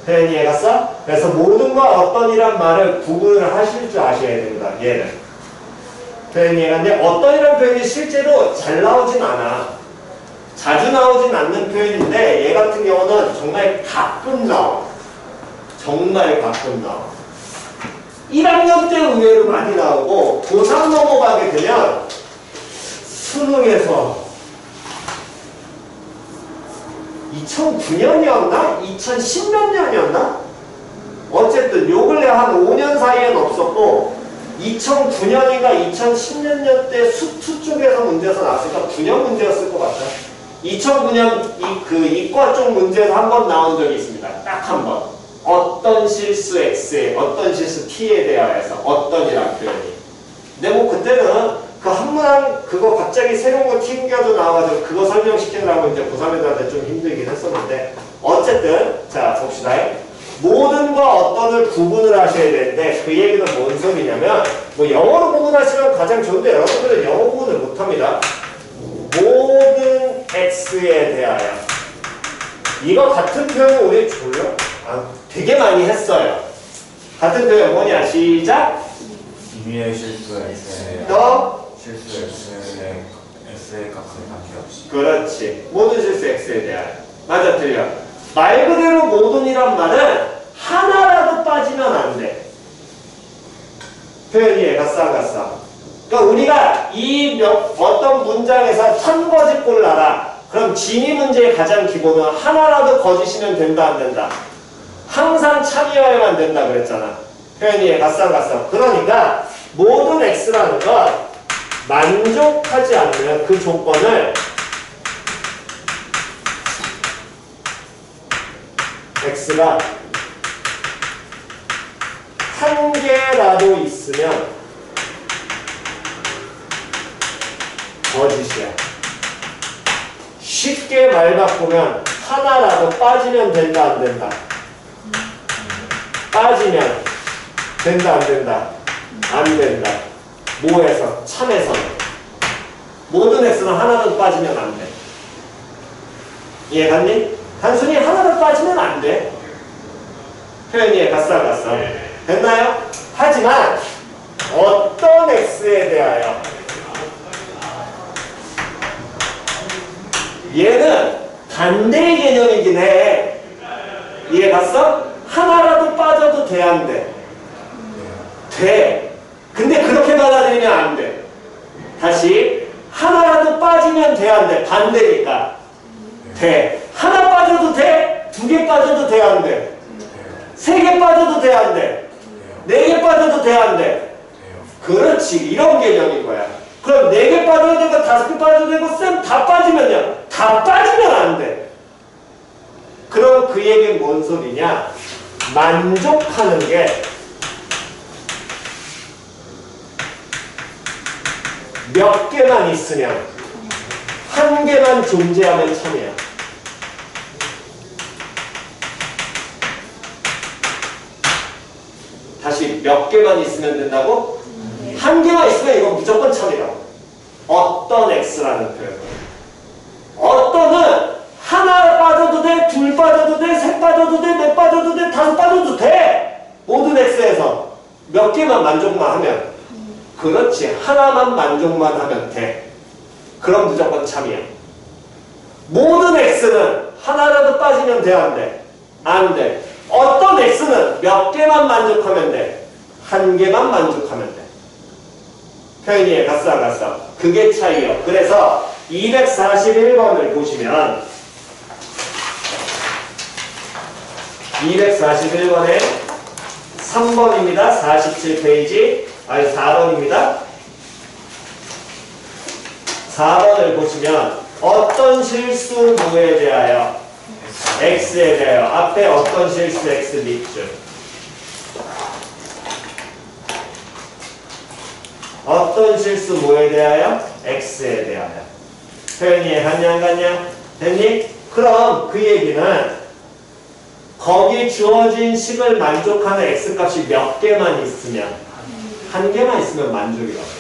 표현이 이해갔어? 그래서 모든과 어떤이란 말을 구분을 하실 줄 아셔야 됩니다. 얘는. 표현이 이해갔네? 어떤이란 표현이 실제로 잘 나오진 않아. 자주 나오진 않는 표현인데 얘 같은 경우는 정말 가끔 나와. 정말 가끔 나와. 1학년 때 의외로 많이 나오고 고3 넘어가게 되면 수능에서 2009년이었나? 2010몇 년이었나? 어쨌든 요 근래 한 5년 사이엔 없었고 2009년인가 2010년 때 수투 쪽에서 문제에서 나왔으니까 9년 문제였을 것 같아. 2009년 이과 쪽 문제에서 한 번 나온 적이 있습니다. 딱 한 번. 어떤 실수 X에 어떤 실수 T에 대하여서 어떤이라는 표현이. 근데 그때는 그 한문항 그거 갑자기 새로운 거 튕겨도 나와가지고 그거 설명시키느라고 이제 고3애들한테 좀 힘들긴 했었는데 어쨌든 자 봅시다. 모든과 어떤을 구분을 하셔야 되는데 그 얘기는 뭔 소리냐면 영어로 구분하시면 가장 좋은데 여러분들은 영어 구분을 못합니다. 모든 X에 대하여 이거 같은 표현 우리 졸려? 되게 많이 했어요. 같은 표현 뭐냐? 시작! 임의의 실수 X에 더 실수 X의 값에 관계없이. 그렇지. 모든 실수 X에 대하여. 맞아 틀려. 말 그대로 모든이란 말은 하나라도 빠지면 안 돼. 표현이 갔어 안 갔어? 그러니까 우리가 어떤 문장에서 1000거짓 골라라. 그럼 진위 문제의 가장 기본은 하나라도 거짓이면 된다 안 된다? 항상 참여해야만 된다 그랬잖아. 표현이 갔어 안 갔어? 그러니까 모든 X라는 건 만족하지 않으면 그 조건을 X가 한 개라도 있으면 거짓이야. 쉽게 말 바꾸면 하나라도 빠지면 된다 안 된다? 빠지면 된다 안 된다? 안 된다. 뭐에서? 참에서는. 모든 X는 하나도 빠지면 안 돼. 이해갔니? 단순히 하나도 빠지면 안 돼. 표현이 갔어 갔어. 됐나요? 하지만 어떤 X에 대하여 얘는 반대의 개념이긴 해. 이해갔어? 하나라도 빠져도 돼 안 돼? 돼. 근데 그렇게 받아들이면 안 돼. 다시 하나라도 빠지면 돼 안 돼? 반대니까 돼. 하나 빠져도 돼? 2개 빠져도 돼 안 돼? 3개 빠져도 돼 안 돼? 4개 빠져도 돼 안 돼? 그렇지. 이런 개념인 거야. 그럼 4개 빠져도 되고 5개 빠져도 되고 쌤 다 빠지면요? 다 빠지면 안 돼. 그럼 그 얘기는 뭔 소리냐? 만족하는 게 몇 개만 있으면, 한 개만 존재하면 참이야. 다시 몇 개만 있으면 된다고? 한 개만 있으면 이건 무조건 참이라고. 어떤 x라는 표현. 어떤은 하나 빠져도 돼, 둘 빠져도 돼, 셋 빠져도 돼, 넷 빠져도 돼, 다섯 빠져도 돼. 모든 x에서 몇 개만 만족만 하면, 그렇지, 하나만 만족만 하면 돼. 그럼 무조건 참이야. 모든 x는 하나라도 빠지면 돼, 안 돼? 안 돼. 어떤 x는 몇 개만 만족하면 돼. 한 개만 만족하면 돼. 표현이에 갔어 안 갔어? 그게 차이요. 그래서 241번을 보시면 241번에 3번입니다. 47페이지. 아니 4번입니다. 4번을 보시면 어떤 실수모에 대하여 x에 대하여 앞에 어떤 실수 x 밑줄 어떤 실수 뭐에 대하여? x에 대하여. 표현이 갔냐 안 갔냐? 됐니? 그럼 그 얘기는 거기 주어진 식을 만족하는 x값이 몇 개만 있으면, 한 개만 있으면 만족이라고.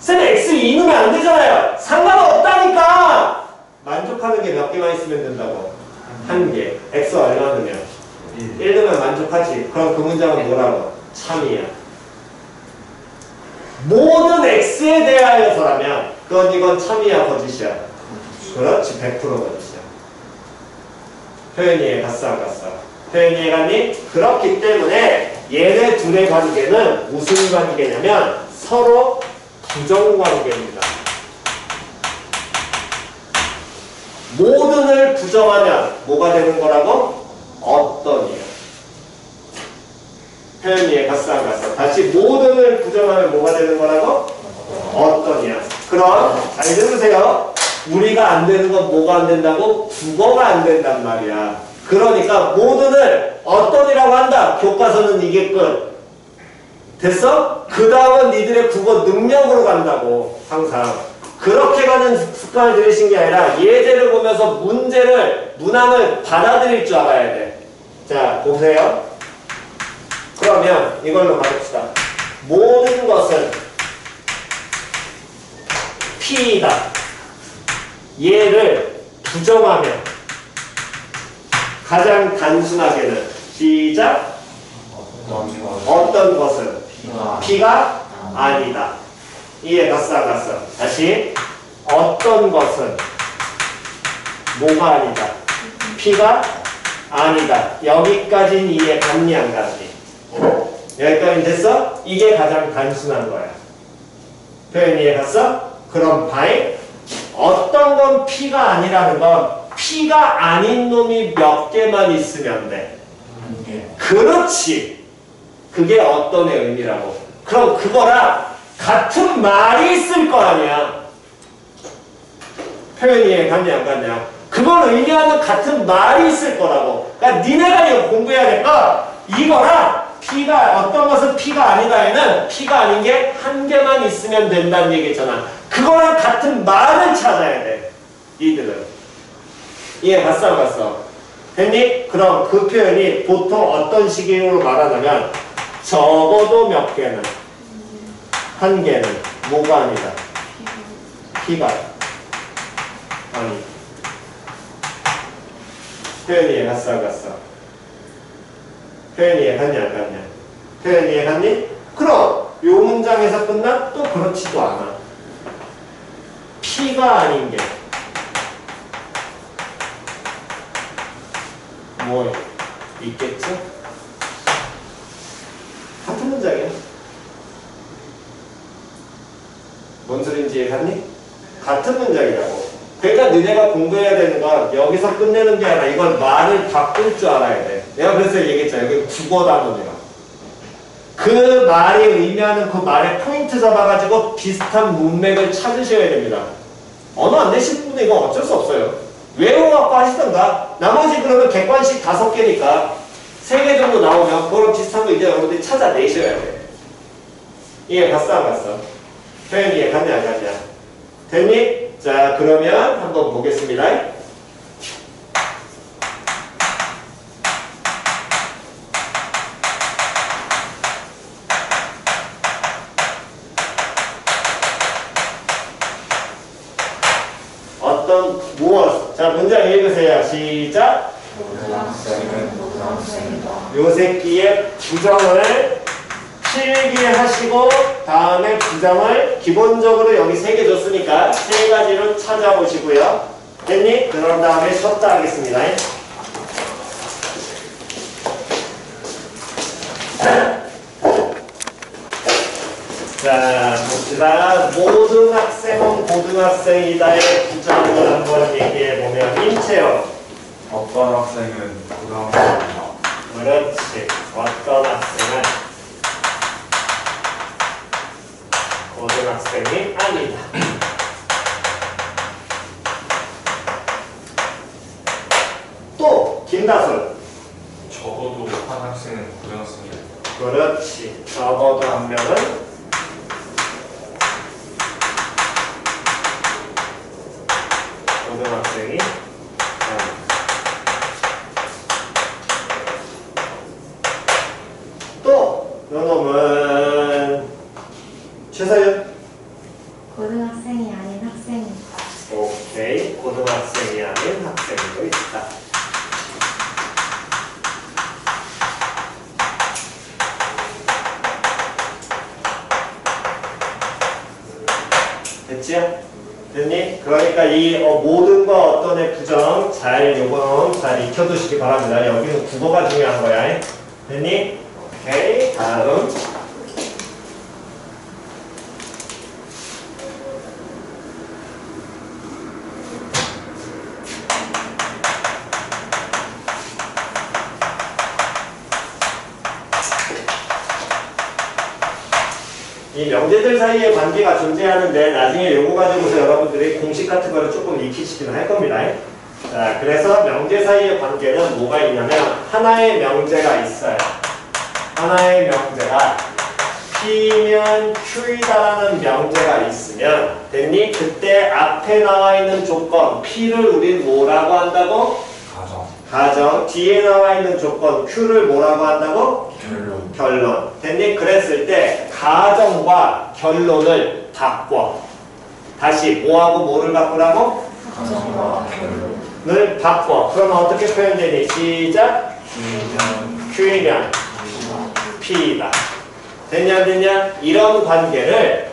쌤 x 2 넣으면 안 되잖아요. 상관없다니까. 만족하는 게 몇 개만 있으면 된다고? 한 개. x 얼마 넣으면? 1 넣으면 만족하지. 그럼 그 문장은 뭐라고? 참이야. 모든 x에 대하여서라면 그건 이건 참이야 거짓이야? 그렇지, 100% 거짓이야. 표현 이해 갔어 안 갔어? 표현 이해 갔니? 그렇기 때문에 얘네 둘의 관계는 무슨 관계냐면 서로 부정관계입니다. 모든을 부정하면 뭐가 되는 거라고? 어떤이야. 표현 이해 갔어 안 갔어? 다시 모든을 부정하면 뭐가 되는 거라고? 어떤이야. 그럼 잘 들으세요. 우리가 안 되는 건 뭐가 안 된다고? 국어가 안 된단 말이야. 그러니까 모든을 어떤이라고 한다. 교과서는 이게 끝. 됐어? 그 다음은 니들의 국어 능력으로 간다고. 항상 그렇게 가는 습관을 들이신 게 아니라 예제를 보면서 문항을 받아들일 줄 알아야 돼. 자 보세요. 그러면 이걸로 가봅시다. 모든 것은 P이다. 얘를 부정하면 가장 단순하게는 시작. 어떤 것은 P가 아니다. 이해 갔어 안 갔어? 다시 어떤 것은 뭐가 아니다. P가 아니다. 여기까지는 이해 갔니 안 갔니? 여기까지 됐어? 이게 가장 단순한 거야. 표현 이해 갔어? 그럼 바이 어떤 건 P가 아니라는 건 P가 아닌 놈이 몇 개만 있으면 돼. 그렇지. 그게 어떤의 의미라고. 그럼 그거랑 같은 말이 있을 거 아니야. 표현 이해 갔냐 안 갔냐? 그걸 의미하는 같은 말이 있을 거라고. 그러니까 니네가 이거 공부해야 될 거 이거랑 P가 어떤 것은 P가 아니다에는 P가 아닌 게 한 개만 있으면 된다는 얘기잖아. 그거랑 같은 말을 찾아야 돼. 니들은. 이해 갔어 안 갔어? 됐니? 그럼 그 표현이 보통 어떤 식으로 말하냐면 적어도 몇 개는 한 개는 뭐가 아니다. P가 아니. 표현 이해 갔어 안 갔어? 표현 이해 갔냐 안 갔냐? 표현 이해 갔니? 그럼 요 문장에서 끝나? 또 그렇지도 않아. P가 아닌 게 뭐 있겠죠? 같은 문장이야. 뭔 소린지 이해 갔니? 같은 문장이라고. 그러니까 너네가 공부해야 되는 건 여기서 끝내는 게 아니라 이걸 말을 바꿀 줄 알아야 돼. 내가 그래서 얘기했잖아. 여기 국어 단어니라. 그 말이 의미하는 그 말의 포인트 잡아가지고 비슷한 문맥을 찾으셔야 됩니다. 언어 안 되실 분은 이건 어쩔 수 없어요. 외워갖고 하시던가. 나머지 그러면 객관식 5개니까 3개 정도 나오면 그거랑 비슷한 거 이제 여러분들이 찾아내셔야 돼. 이해 갔어 안 갔어? 표현 이해 갔냐 안 갔냐? 됐니? 자 그러면 한번 보겠습니다. 어떤 무엇? 자 문장 읽으세요. 시작. 고등학생은 요 새끼의 부정을 필기하시고 다음에 부정을 기본적으로 여기 3개 줬으니까 3가지로 찾아보시고요. 됐니? 그런 다음에 쉬었다 하겠습니다. 자 봅시다. 모든 학생은 고등학생이다의 부정을 한번 얘기해보면 임채영. 어떤 학생은 고등학생입니다. 그렇지. 어떤 학생은 고등학생이 아니다. 또 김다솔. 적어도 한 학생은 고등학생이다. 그렇지. 적어도 한 명은 고등학생이 아니다. 또 요놈은 최서연. 고등학생이 아닌 학생이다. 오케이. 고등학생이 아닌 학생도 있다. 됐지요? 됐니? 그러니까 이 모든 거 어떤의 부정 잘 요거는 잘 익혀두시기 바랍니다. 여기는 국어가 중요한 거야. 됐니? 오케이. 다음. 이 명제들 사이에 관계가 존재하는데 나중에 요거 가지고서 여러분들이 공식 같은 거를 조금 익히시긴 할 겁니다. 자, 그래서 명제 사이의 관계는 뭐가 있냐면 하나의 명제가 있어요. 하나의 명제가 P면 Q이다라는 명제가 있으면 됐니? 그때 앞에 나와 있는 조건 P를 우린 뭐라고 한다고? 가정. 가정. 뒤에 나와 있는 조건 Q를 뭐라고 한다고? 결론. 결론. 됐니? 그랬을 때 가정과 결론을 바꿔. 다시 뭐하고 뭐를 바꾸라고? 가정과 결론. 을 바꿔. 그러면 어떻게 표현되니? 시작. Q이면 Q이면 P이다. 됐냐 안 됐냐? 이런 관계를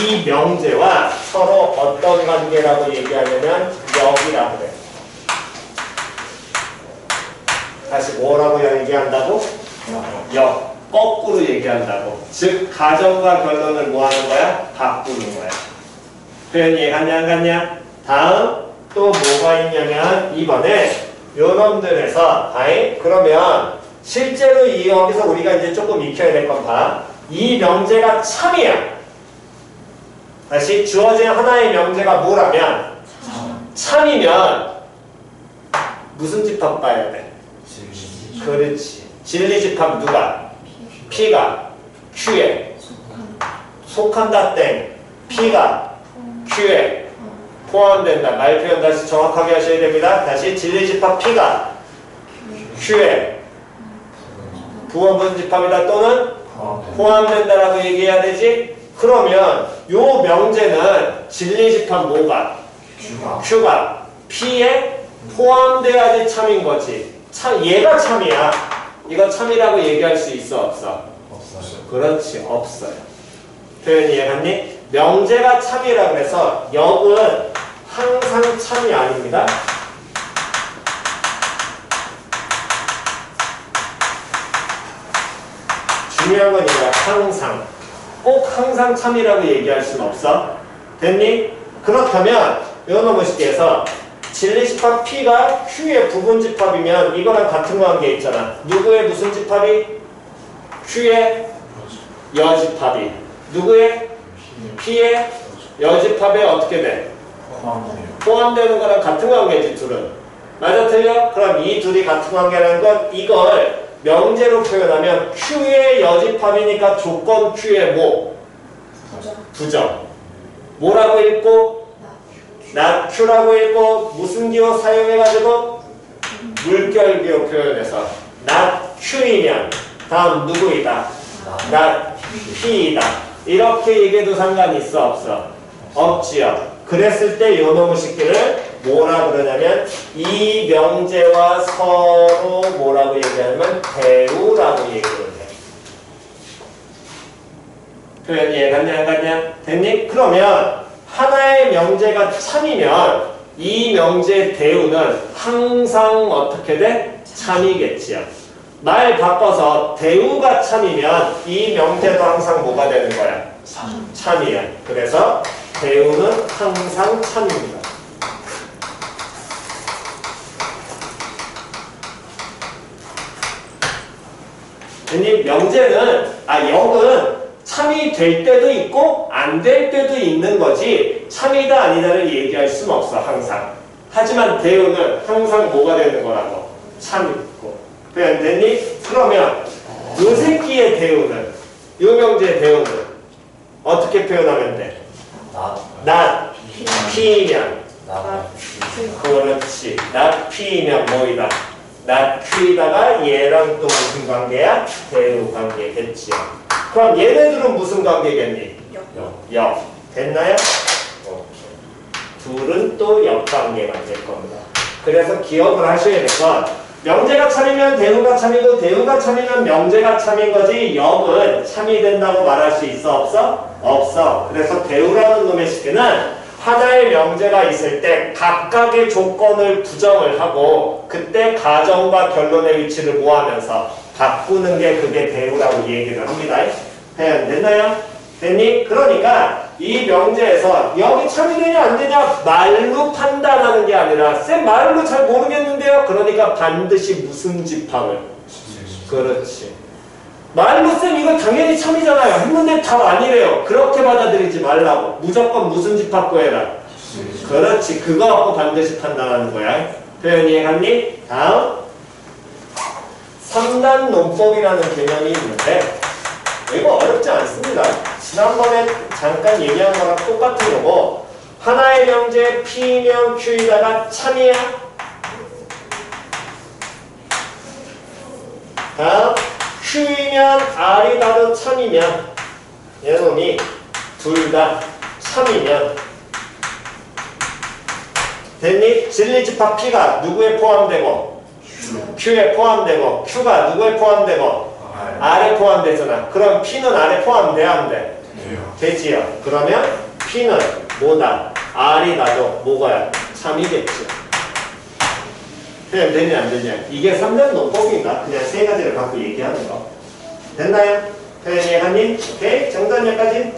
이 명제와 서로 어떤 관계라고 얘기하냐면 역이라고 그래. 다시 뭐라고 얘기한다고? 역. 거꾸로 얘기한다고. 즉 가정과 결론을 뭐 하는 거야? 바꾸는 거야. 표현 이해갔냐 안 갔냐? 다음 또 뭐가 있냐면 이번에 요놈들에서 그러면 실제로 이 여기서 우리가 이제 조금 익혀야 될 건 봐. 이 명제가 참이야. 다시 주어진 하나의 명제가 뭐라면 참이면 무슨 집합 봐야 돼? 진리. 그렇지. 진리집합 누가? P가 Q에 속한다 땡. P가 Q에 포함된다. 말 표현 다시 정확하게 하셔야 됩니다. 다시 진리집합 P가 Q에 부원분집합이다 또는 포함된다라고 얘기해야 되지? 그러면 요 명제는 진리집합 뭐가? Q가 P에 포함돼야지 참인 거지. 참, 얘가 참이야. 이거 참이라고 얘기할 수 있어 없어? 없어요. 그렇지 없어요. 표현 이해갔니? 명제가 참이라 그래서 역은 항상 참이 아닙니다. 중요한 건 이거야. 항상. 꼭 항상 참이라고 얘기할 수는 없어. 됐니? 그렇다면 이거는 쉽게 해서 진리집합 P가 Q의 부분집합이면 이거랑 같은 관계 있잖아. 누구의 무슨 집합이? Q의 여집합이. 누구의? P의 여집합에 어떻게 돼? 포함되는 거랑 같은 관계지 둘은. 맞아 틀려? 그럼 이 둘이 같은 관계라는 건 이걸 명제로 표현하면 Q의 여집합이니까 조건 Q의 뭐? 부정. 뭐라고 읽고? not-Q라고 읽고 무슨 기호 사용해가지고? 물결 기호 표현해서 not-Q이면 다음 누구이다? not-P이다. 이렇게 얘기해도 상관이 있어 없어? 없지요. 그랬을 때 요 놈의 식기를 뭐라 그러냐면 이 명제와 서로 뭐라고 얘기하냐면 대우라고 얘기를 해. 표현 이해갔냐 안 갔냐? 됐니? 그러면 하나의 명제가 참이면 이 명제의 대우는 항상 어떻게 돼? 참이겠지요. 말 바꿔서 대우가 참이면 이 명제도 항상 뭐가 되는 거야? 참이야. 그래서 대우는 항상 참입니다. 이 명제는 역은 참이 될 때도 있고 안 될 때도 있는 거지 참이다 아니다를 얘기할 수는 없어 항상. 하지만 대우는 항상 뭐가 되는 거라고? 참이고. 됐니? 그러면 요 새끼의 대우는 요 명제의 대우는 어떻게 표현하면 돼? not P면 그렇지. not P면 뭐이다? not Q에다가 얘랑 또 무슨 관계야? 대우 관계겠지요. 그럼 얘네들은 무슨 관계겠니? 역. 됐나요? 둘은 또 역관계가 될 겁니다. 그래서 기억을 하셔야 될 건 명제가 참이면 대우가 참이고 대우가 참이면 명제가 참인 거지 역은 참이 된다고 말할 수 있어 없어? 없어. 그래서 대우라는 놈의 식기는 하나의 명제가 있을 때 각각의 조건을 부정을 하고 그때 가정과 결론의 위치를 모하면서 바꾸는 게 그게 대우라고 얘기를 합니다. 됐나요? 됐니? 그러니까 이 명제에서 여기 참이 되냐 안 되냐 말로 판단하는 게 아니라 쌤 말로 잘 모르겠는데요. 그러니까 반드시 무슨 집합을? 그렇지. 말로 쌤 이거 당연히 참이잖아요. 했는데 답 아니래요. 그렇게 받아들이지 말라고. 무조건 무슨 집합 구해라. 그렇지. 그거 갖고 반드시 판단하는 거야. 표현 이해갔니? 다음 3단 논법이라는 개념이 있는데 이거 어렵지 않습니다. 지난번에 잠깐 얘기한 거랑 똑같은 거고 하나의 명제 P면 Q에다가 참이야. 다음 Q이면 R이다도 참이면 얘놈이 둘 다 참이면 됐니? 진리집합 P가 누구에 포함되고 Q에 포함되고 Q가 누구에 포함되고 R에 포함되잖아. 그럼 P는 R에 포함돼야 안 돼? 되지요. 그러면 P는 뭐다? R이다도 뭐가야? 참이겠지. 표현 되냐 안 되냐? 이게 3단 논법인가? 그냥 세 가지를 갖고 얘기하는 거. 됐나요? 표현 이해가니? 오케이. 정답 여기까지.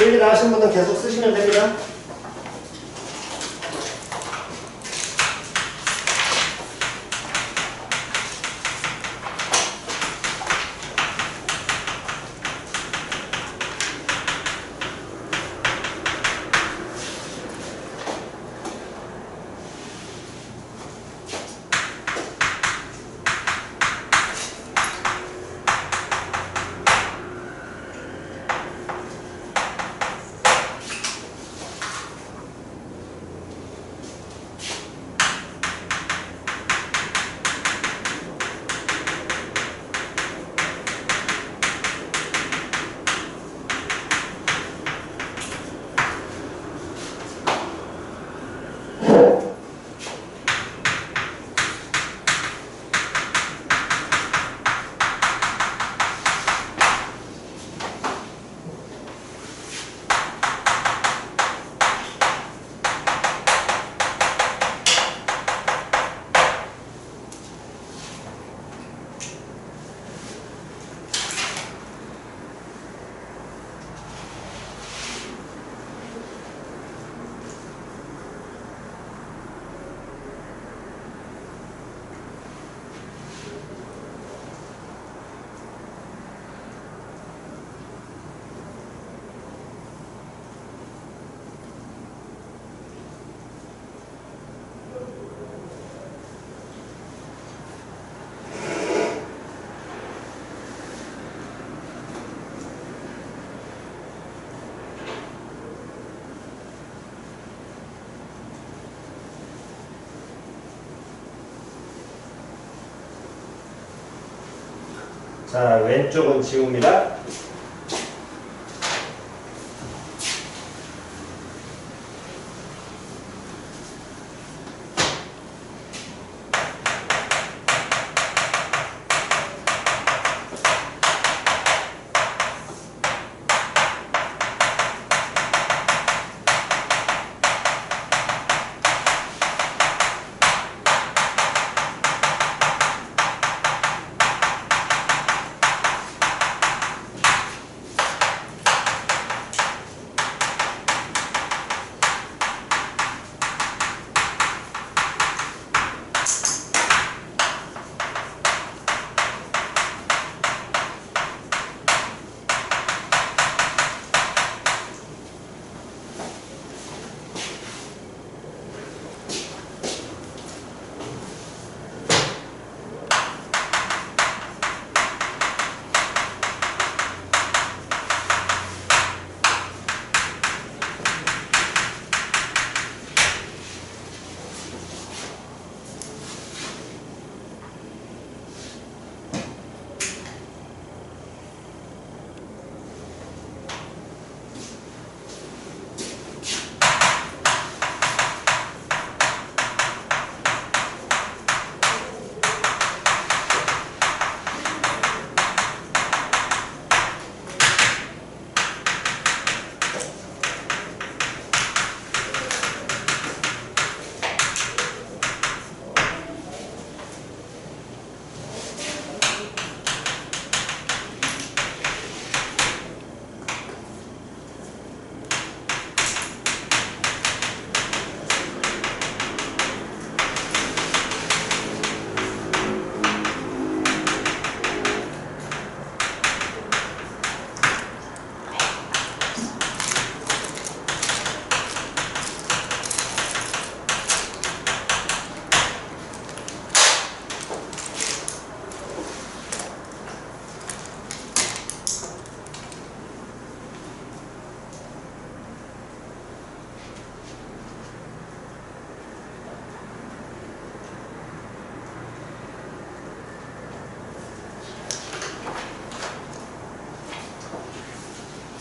일일이 나가신 분은 계속 쓰시면 됩니다. 자, 왼쪽은 지웁니다.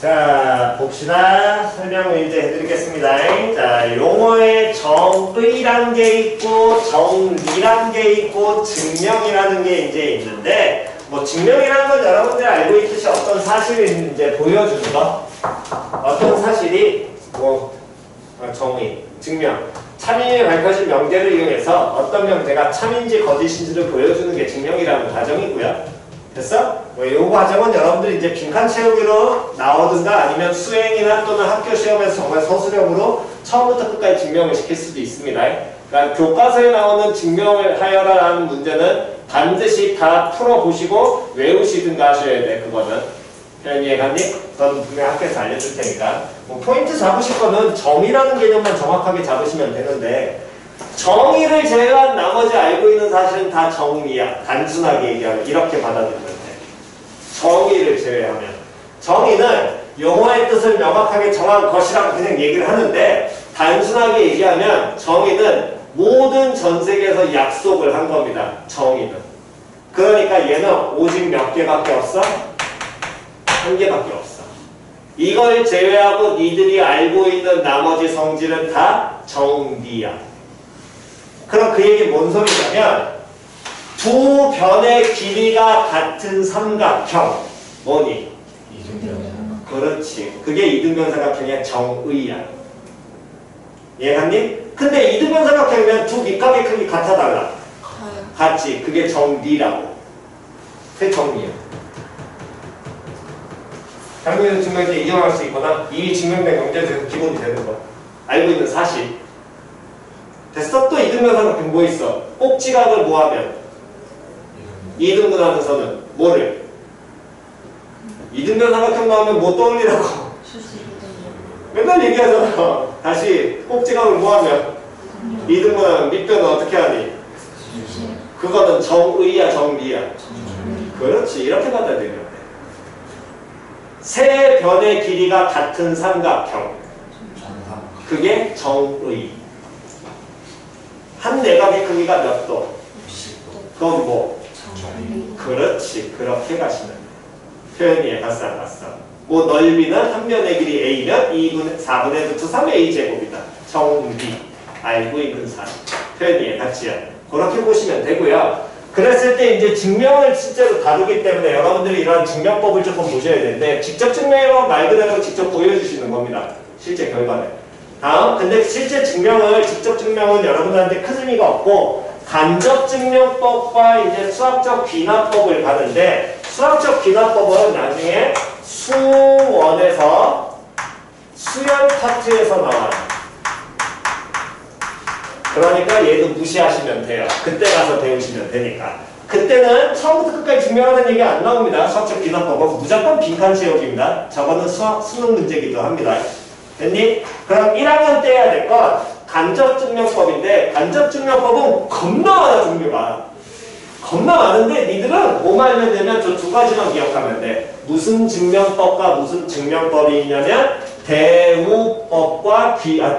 자, 봅시다. 설명 문제 해드리겠습니다. 자, 용어에 정의란 게 있고, 정리란 게 있고, 증명이라는 게 이제 있는데, 뭐, 증명이라는 건 여러분들이 알고 있듯이 어떤 사실을 이제 보여주는 거, 어떤 사실이, 뭐, 정의, 증명. 참인이 밝혀진 명제를 이용해서 어떤 명제가 참인지 거짓인지를 보여주는 게 증명이라는 과정이고요. 됐어? 뭐 요 과정은 여러분들이 이제 빈칸 채우기로 나오든가 아니면 수행이나 또는 학교 시험에서 정말 서술형으로 처음부터 끝까지 증명을 시킬 수도 있습니다. 그러니까 교과서에 나오는 증명을 하여라라는 문제는 반드시 다 풀어보시고 외우시든가 하셔야 돼. 그거는 표현 이해가니? 그건 분명 학교에서 알려줄 테니까. 뭐 포인트 잡으실 거는 정의라는 개념만 정확하게 잡으시면 되는데 정의를 제외한 나머지 알고 있는 사실은 다 정의야. 단순하게 얘기하면 이렇게 받아들이면 돼. 정의를 제외하면. 정의는 용어의 뜻을 명확하게 정한 것이라고 그냥 얘기를 하는데 단순하게 얘기하면 정의는 모든 전 세계에서 약속을 한 겁니다. 정의는. 그러니까 얘는 오직 몇 개밖에 없어? 한 개밖에 없어. 이걸 제외하고 니들이 알고 있는 나머지 성질은 다 정비야. 그럼 그 얘기 뭔 소리냐면 두 변의 길이가 같은 삼각형 뭐니? 이등변. 그렇지. 그게 이등변 삼각형의 정의야. 이해갔니? 근데 이등변 삼각형이면 두 밑각의 크기 같아 달라? 같지. 그게 정리라고. 그게 정리야. 당연히 증명에서 인정할 수 있거나 이미 증명된 경제에서 기본이 되는 거. 알고 있는 사실. 됐어? 또 이등변 삼각형 뭐 있어? 꼭지각을 뭐하면? 이등분하는 선은 뭐를? 이등변 삼각형 나오면 뭐 떠올리라고? 맨날 얘기하잖아. 다시 꼭지각을 뭐하면? 이등분하면 밑변은 어떻게 하니? 그거는 정의야 정리야? 그렇지. 이렇게 받아들이면 돼. 세 변의 길이가 같은 삼각형 그게 정의. 한 내각의 크기가 몇 도? 그건 뭐? 그렇지. 그렇게 가시면 돼. 표현이 갔어 안 갔어? 뭐 넓이는 한 변의 길이 a면 4분의 루트 3의 a제곱이다. 정비. 알고 있는 사실. 표현이 같지요. 그렇게 보시면 되고요. 그랬을 때 이제 증명을 실제로 다루기 때문에 여러분들이 이런 증명법을 조금 보셔야 되는데 직접 증명은 말 그대로 직접 보여주시는 겁니다. 실제 결과는. 다음, 근데 실제 증명을 직접 증명은 여러분들한테 큰 의미가 없고 간접 증명법과 이제 수학적 귀납법을 가는데 수학적 귀납법은 나중에 수원에서 수열 파트에서 나와요. 그러니까 얘도 무시하시면 돼요. 그때 가서 배우시면 되니까. 그때는 처음부터 끝까지 증명하는 얘기 안 나옵니다. 수학적 귀납법은 무조건 빈칸 채우기입니다. 저거는 수능 문제이기도 합니다. 됐니? 그럼 1학년 때 해야 될 건 간접증명법인데 간접증명법은 겁나 많아 종류가. 겁나 많은데 니들은 뭐만 알면 되면 저 두 가지만 기억하면 돼. 무슨 증명법과 무슨 증명법이 있냐면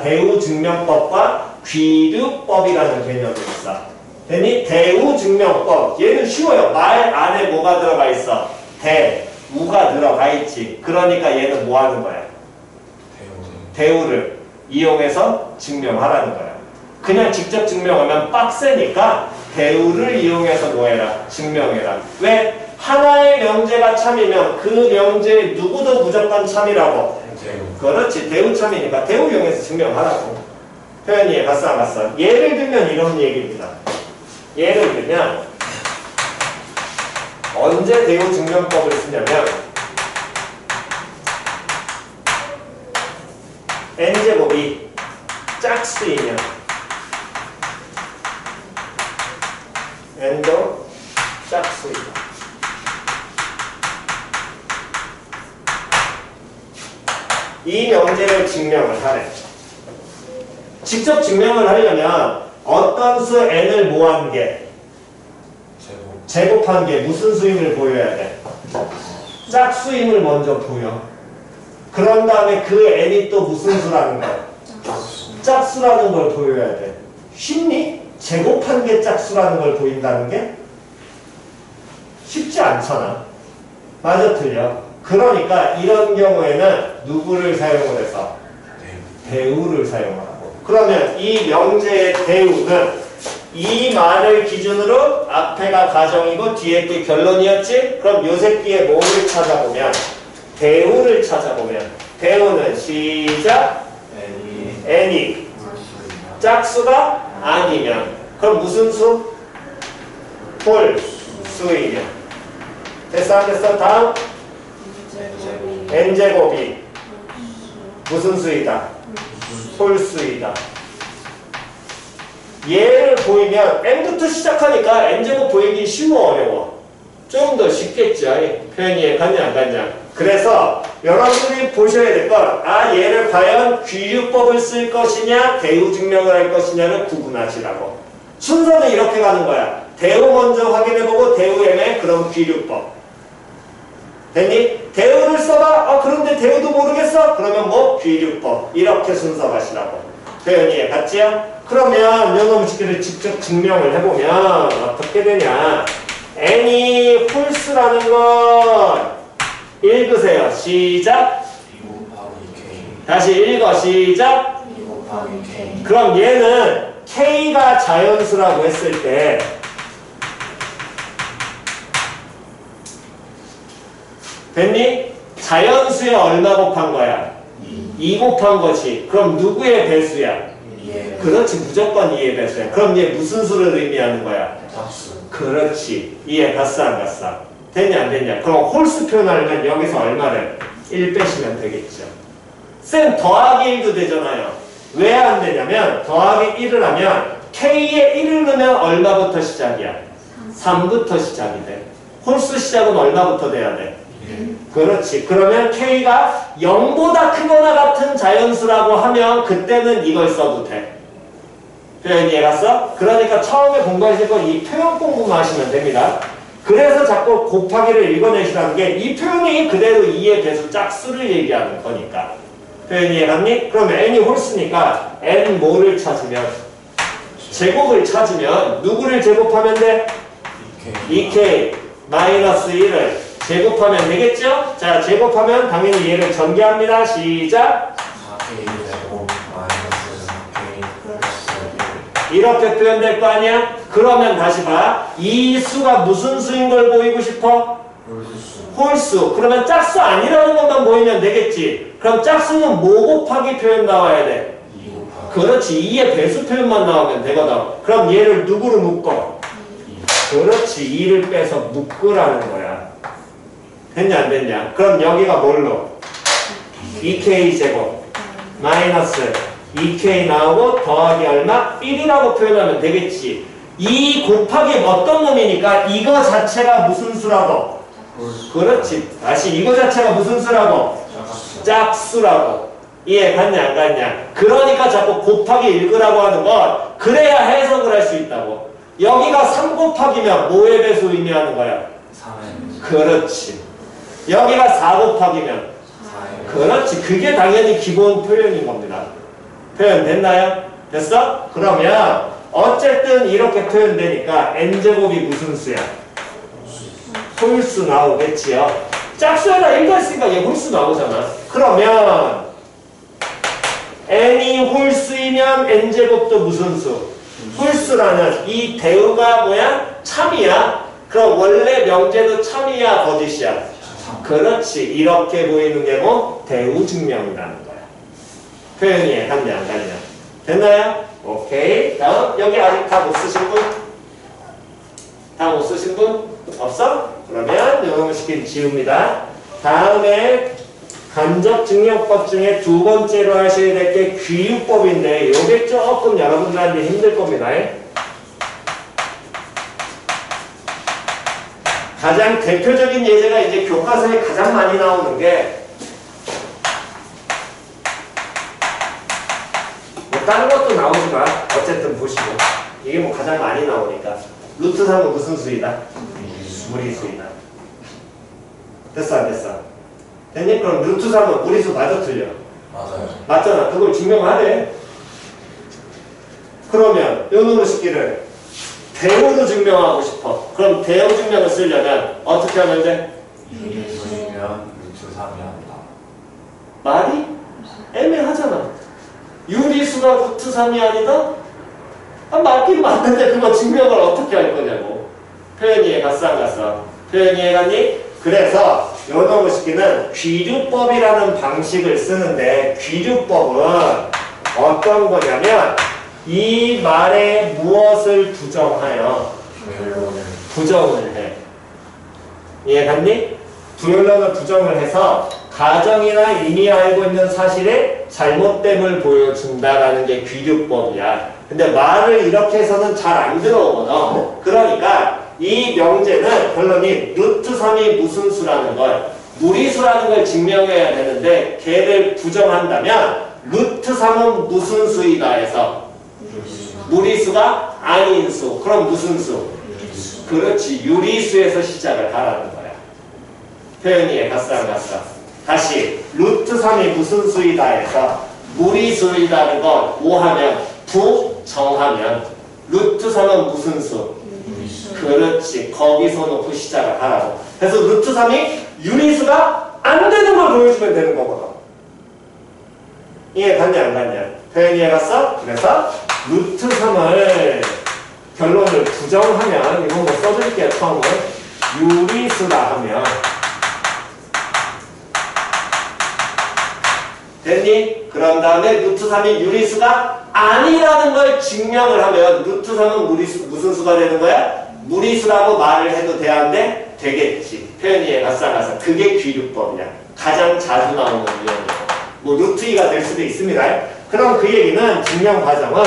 대우증명법과 귀류법이라는 개념이 있어. 됐니? 대우증명법. 얘는 쉬워요. 말 안에 뭐가 들어가 있어? 대우가 들어가 있지. 그러니까 얘는 뭐 하는 거야? 대우를 이용해서 증명하라는 거야. 그냥 직접 증명하면 빡세니까 대우를 이용해서 뭐해라? 증명해라. 왜? 하나의 명제가 참이면 그 명제의 누구도 무조건 참이라고. 그렇지. 대우 참이니까 대우 이용해서 증명하라고. 표현이 갔어 안 갔어? 예를 들면 이런 얘기입니다. 예를 들면 언제 대우 증명법을 쓰냐면 n제곱이 짝수이면 n도 짝수이다. 이 명제를 증명을 하래. 직접 증명을 하려면 어떤 수 n을 모한 게? 제곱한 게 무슨 수임을 보여야 돼? 짝수임을 먼저 보여. 그런 다음에 그 n이 또 무슨 수라는 거야? 짝수라는 걸 보여야 돼. 쉽니? 제곱한 게 짝수라는 걸 보인다는 게? 쉽지 않잖아. 맞아 틀려. 그러니까 이런 경우에는 누구를 사용을 해서? 대우를 사용하고. 그러면 이 명제의 대우는 이 말을 기준으로 앞에가 가정이고 뒤에 게 결론이었지? 그럼 요 새끼의 뭐를 찾아보면? 대우를 찾아보면 대우는 시작 n이 짝수가 아니면 그럼 무슨 수? 홀수이면 됐어 안 됐어? 다음 n제곱이 무슨 수이다? 홀수이다. 얘를 보이면 n부터 시작하니까 n제곱 보이기 쉬워 어려워? 좀 더 쉽겠죠. 표현이 이해갔냐 안 갔냐? 그래서 여러분들이 보셔야 될 건 얘를 과연 귀류법을 쓸 것이냐 대우 증명을 할 것이냐를 구분하시라고. 순서는 이렇게 가는 거야. 대우 먼저 확인해보고 대우 애매 그럼 귀류법. 됐니? 대우를 써봐. 그런데 대우도 모르겠어? 그러면 뭐? 귀류법. 이렇게 순서 가시라고. 표현이 이해갔지요? 그러면 요놈 식기를 직접 증명을 해보면 어떻게 되냐? n이 홀수라는 건 읽으세요. 시작. 2 곱하기 K. 다시 읽어. 시작. 2 곱하기 K. 그럼 얘는 K가 자연수라고 했을 때 됐니? 자연수에 얼마 곱한 거야? 2 곱한 거지. 그럼 누구의 배수야? 2의 그렇지. 무조건 2의 배수야. 그럼 얘 무슨 수를 의미하는 거야? 짝수. 그렇지. 이해 갔어 안 갔어? 됐냐 안 됐냐? 그럼 홀수 표현하려면 여기서 얼마를? 1 빼시면 되겠죠. 쌤 더하기 1도 되잖아요. 왜 안 되냐면 더하기 1을 하면 K에 1을 넣으면 얼마부터 시작이야? 3부터 시작이 돼. 홀수 시작은 얼마부터 돼야 돼? 1. 그렇지. 그러면 K가 0보다 크거나 같은 자연수라고 하면 그때는 이걸 써도 돼. 표현 이해갔어? 그러니까 처음에 공부하실 건 이 표현 공부만 하시면 됩니다. 그래서 자꾸 곱하기를 읽어내시라는 게 이 표현이 그대로 2의 배수 짝수를 얘기하는 거니까. 표현 이해갔니? 그러면 n이 홀수니까 n 뭐를 찾으면? 제곱을 찾으면 누구를 제곱하면 돼? 2k 마이너스 1을 제곱하면 되겠죠? 자, 제곱하면 당연히 얘를 전개합니다. 시작! 4K 제곱 마이너스 4K 플러스 이렇게 표현될 거 아니야? 그러면 다시 봐. 이 수가 무슨 수인 걸 보이고 싶어? 1 홀수. 홀수. 그러면 짝수 아니라는 것만 보이면 되겠지. 그럼 짝수는 뭐 곱하기 표현 나와야 돼? 2 곱하기 그렇지. 2의 배수 표현만 나오면 되거든. 그럼 얘를 누구로 묶어? 2. 그렇지. 2를 빼서 묶으라는 거야. 됐냐 안 됐냐? 그럼 여기가 뭘로? 2k 제곱 마이너스 2k 나오고 더하기 얼마? 1이라고 표현하면 되겠지. 2 곱하기 어떤 놈이니까 이거 자체가 무슨 수라고? 홀수. 그렇지. 다시 이거 자체가 무슨 수라고? 짝수. 짝수라고. 이해 갔냐 안 갔냐? 그러니까 자꾸 곱하기 읽으라고 하는 건 그래야 해석을 할 수 있다고. 여기가 3 곱하기면 뭐의 배수 의미하는 거야? 3의 그렇지. 여기가 4 곱하기면 4의 그렇지. 그게 당연히 기본 표현인 겁니다. 표현 됐나요? 됐어? 그러면 어쨌든 이렇게 표현되니까 n제곱이 무슨 수야? 홀수 나오겠지요. 짝수에다 읽었으니까 얘 홀수 나오잖아. 그러면 n이 홀수이면 n제곱도 무슨 수? 홀수라는 이 대우가 뭐야? 참이야. 그럼 원래 명제도 참이야 거짓이야? 그렇지. 이렇게 보이는 게 뭐? 대우 증명이라는 거야. 표현이 갔냐 안 갔냐? 됐나요? 오케이. 다음 여기 아직 다 못 쓰신 분? 다 못 쓰신 분? 없어? 그러면 요놈 시킨 지웁니다. 다음에 간접 증명법 중에 두 번째로 하셔야 될 게 귀유법인데 요게 조금 여러분들한테 힘들 겁니다. 가장 대표적인 예제가 이제 교과서에 가장 많이 나오는 게 뭐 다른 것도 나오지만 어쨌든 보시고 이게 뭐 가장 많이 나오니까 루트 3은 무슨 수이다? 무리수이다. 됐어 안 됐어? 됐니? 그럼 루트 3은 무리수 맞아 틀려? 맞아요. 맞잖아. 그걸 증명하래. 그러면 요 놈의 식기를 대우로 증명하고 싶어. 그럼 대우 증명을 쓰려면 어떻게 하면 돼? 유리수이면 루트 3이 한다. 말이 애매하잖아. 유리수가 루트 3이 아니다? 맞긴 맞는데 그거 증명을 어떻게 할 거냐고. 표현 이해 갔어 안 갔어? 표현 이해 갔니? 그래서 요 놈의 식기는 귀류법이라는 방식을 쓰는데 귀류법은 어떤 거냐면 이 말에 무엇을 부정하여 결론을 부정을 해. 이해갔니? 부연론을 부정을 해서 가정이나 이미 알고 있는 사실의 잘못됨을 보여준다라는 게 귀류법이야. 근데 말을 이렇게 해서는 잘 안 들어오거든. 그러니까 이 명제는 결론이 루트 3이 무슨 수라는 걸, 무리수라는 걸 증명해야 되는데 걔를 부정한다면 루트 3은 무슨 수이다 해서 무리수가 아닌 수. 그럼 무슨 수? 그렇지. 유리수에서 시작을 하라는 거야. 표현이 갔어 안 갔어? 다시 루트 3이 무슨 수이다 해서 무리수이다는 건 뭐 하면 부정하면 루트 3은 무슨 수? 그렇지. 거기서 놓고 시작을 하라고. 그래서 루트 3이 유리수가 안 되는 걸 보여주면 되는 거거든. 이해 갔냐 안 갔냐? 표현 이해 갔어? 그래서 루트 3을 결론을 부정하면 이거 뭐 써드릴게요. 처음은 유리수라 하면 됐니? 그런 다음에 루트 3이 유리수가 아니라는 걸 증명을 하면 루트 3은 무슨 수가 되는 거야? 무리수라고 말을 해도 돼야한데 되겠지. 표현 이해 갔어 안 갔어? 그게 귀류법이야. 가장 자주 나오는 유형이야. 뭐 루트 2가 될 수도 있습니다. 그럼 그 얘기는 증명 과정은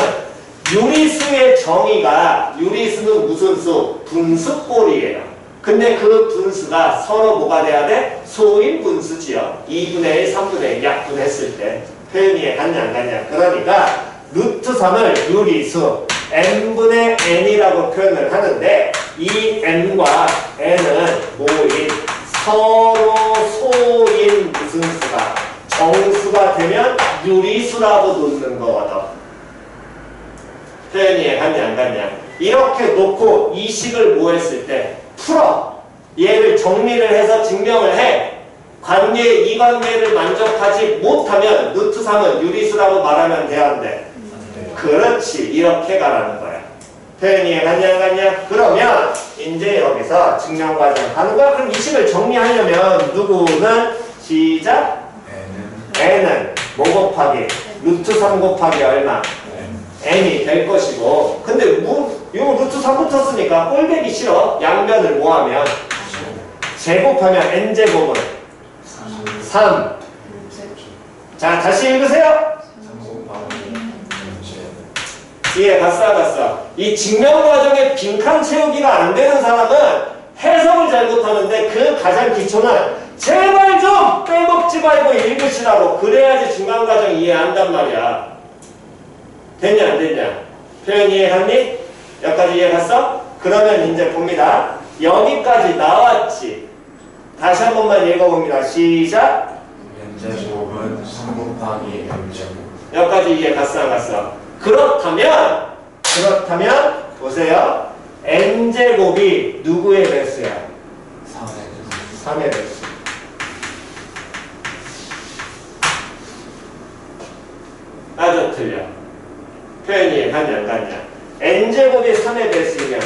유리수의 정의가 유리수는 무슨 수? 분수꼴이에요. 근데 그 분수가 서로 뭐가 돼야 돼? 소인 분수지요. 2분의 1, 3분의 1 약분했을 때. 표현 이해 갔냐 안 갔냐? 그러니까 루트 3을 유리수 n분의 n이라고 표현을 하는데 이 n과 n은 모인 서로 소인 무슨 수가 정수가 되면 유리수라고 놓는 거거든. 표현 이해 갔냐 안 갔냐? 이렇게 놓고 이 식을 뭐 했을 때 풀어. 얘를 정리를 해서 증명을 해. 이 관계를 만족하지 못하면 루트 3은 유리수라고 말하면 돼야한대. 그렇지. 이렇게 가라는 거야. 표현 이해 갔냐 안 갔냐? 그러면 이제 여기서 증명 과정 하는 거야. 그럼 이 식을 정리하려면 누구는 시작? n은 뭐 곱하기? 루트 3 곱하기 얼마? n이 될 것이고. 근데 이거 루트 3 붙었으니까 꼴배기 싫어. 양변을 뭐 하면? 제곱하면 n제곱은 3. 자, 다시 읽으세요. 이해 갔어 안 갔어? 이 증명 과정에 빈칸 채우기가 안 되는 사람은 해석을 잘못하는데 그 가장 기초는 제발 좀 빼먹지 말고 읽으시라고. 그래야지 중간 과정 이해한단 말이야. 됐냐 안 됐냐? 표현 이해 갔니? 여기까지 이해 갔어? 그러면 이제 봅니다. 여기까지 나왔지. 다시 한 번만 읽어봅니다. 시작. n제곱은 3 곱하기 m제곱. 여기까지 이해 갔어 안 갔어? 그렇다면 보세요. n제곱이 누구의 배수야? 3의 배수. 아주 틀려. 표현이 갔냐 안 갔냐? n제곱이 3의 배수이면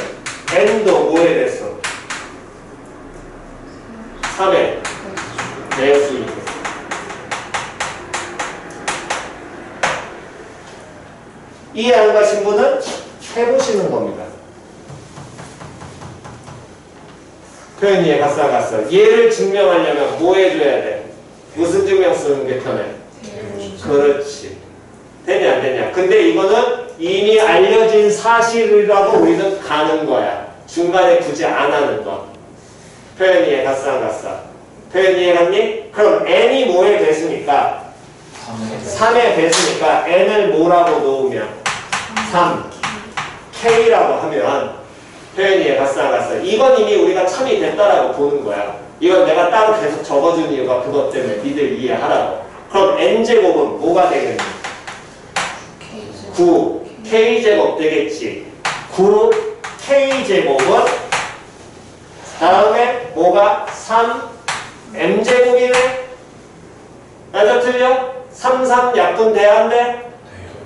n도 뭐의 배수? 3의 배수이고. 이해 안 가신 분은 해보시는 겁니다. 표현 이해 갔어 안 갔어? 얘를 증명하려면 뭐 해줘야 돼? 무슨 증명 쓰는 게 편해? 그렇지. 되냐 안 되냐? 근데 이거는 이미 알려진 사실이라고 우리는 가는 거야. 중간에 굳이 안 하는 거. 표현 이해 갔어 안 갔어? 표현 이해 갔니? 그럼 n이 뭐의 배수니까? 3의 배수니까 n을 뭐라고 놓으면? 3 K라고 하면 표현 이해 갔어 안 갔어? 이건 이미 우리가 참이 됐다라고 보는 거야. 이건 내가 따로 계속 적어준 이유가 그것 때문에 니들 이해하라고. 그럼 n제곱은 뭐가 되겠니? 9 K제곱 되겠지. 9 K제곱은 다음에 뭐가? 3 M제곱이네. 맞아 틀려? 3, 3 약분 돼야 안 돼?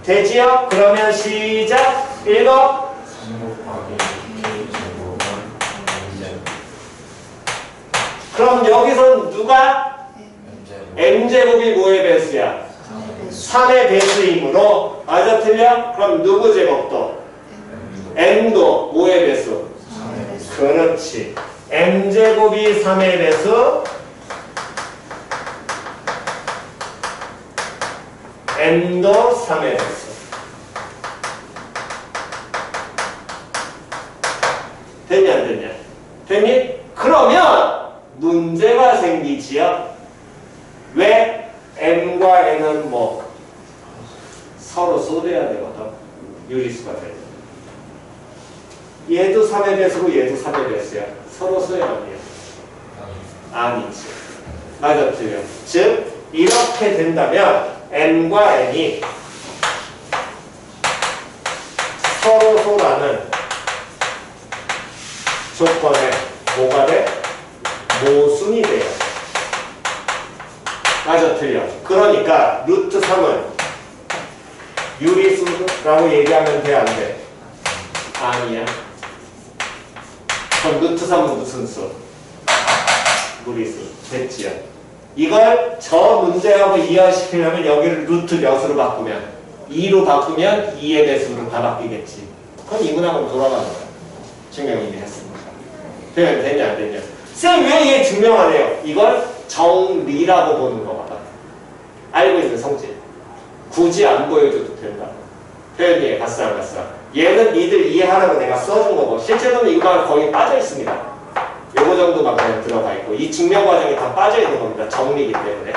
되지요? 그러면 시작! 읽어! 3 곱하기 K제곱은 m제곱. 그럼 여기선 누가? m제곱이 뭐의 배수야? 3의 배수이므로 맞아 틀려? 그럼 누구 제곱도? m도 뭐의 배수? 그렇지. m제곱이 3의 배수 n도 3의 배수. 됐냐 안 됐냐? 됐니? 그러면 문제가 생기지요. 왜? m과 n은 뭐 서로 쏟아야 되거든. 유리수가 돼. 얘도 3의 배수고 얘도 3의 배수야. 서로 쏘야 아니야? 아니지. 맞아 틀려. 즉 이렇게 된다면 m과 n이 서로 쏘라는 조건에 뭐가 돼? 모순이 돼요. 맞아 틀려. 그러니까 루트 3은 유리수라고 얘기하면 돼 안 돼? 아니야. 그럼 루트 3은 무슨 수? 무리수. 됐지요. 이걸 저 문제하고 이해시키려면 여기를 루트 몇으로 바꾸면 2로 바꾸면 2의 배수로 다 바뀌겠지. 그럼 이 문항으로 돌아가는 거야. 증명 이미 했습니다. 됐냐 안 됐냐? 쌤 왜 얘 증명 안 해요? 이걸 정리라고 보는 거거든. 알고 있는 성질. 굳이 안 보여줘도 된다. 표현이에 갔어 안 갔어? 얘는 니들 이해하라고 내가 써준 거고 실제로는 이거 거의 빠져 있습니다. 요거 정도만 그냥 들어가 있고 이 증명 과정이 다 빠져 있는 겁니다. 정리이기 때문에.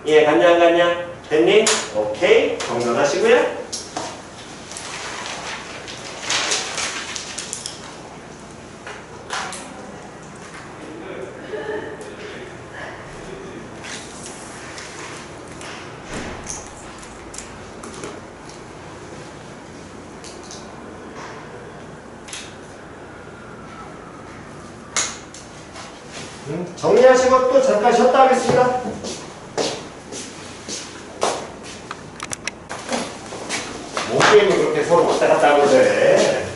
이해 갔냐 안 갔냐? 됐니? 오케이. 정돈하시고요. 정리하시고 또 잠깐 쉬었다 하겠습니다. 뭔 게임을 그렇게 서로 왔다 갔다 하고 그래.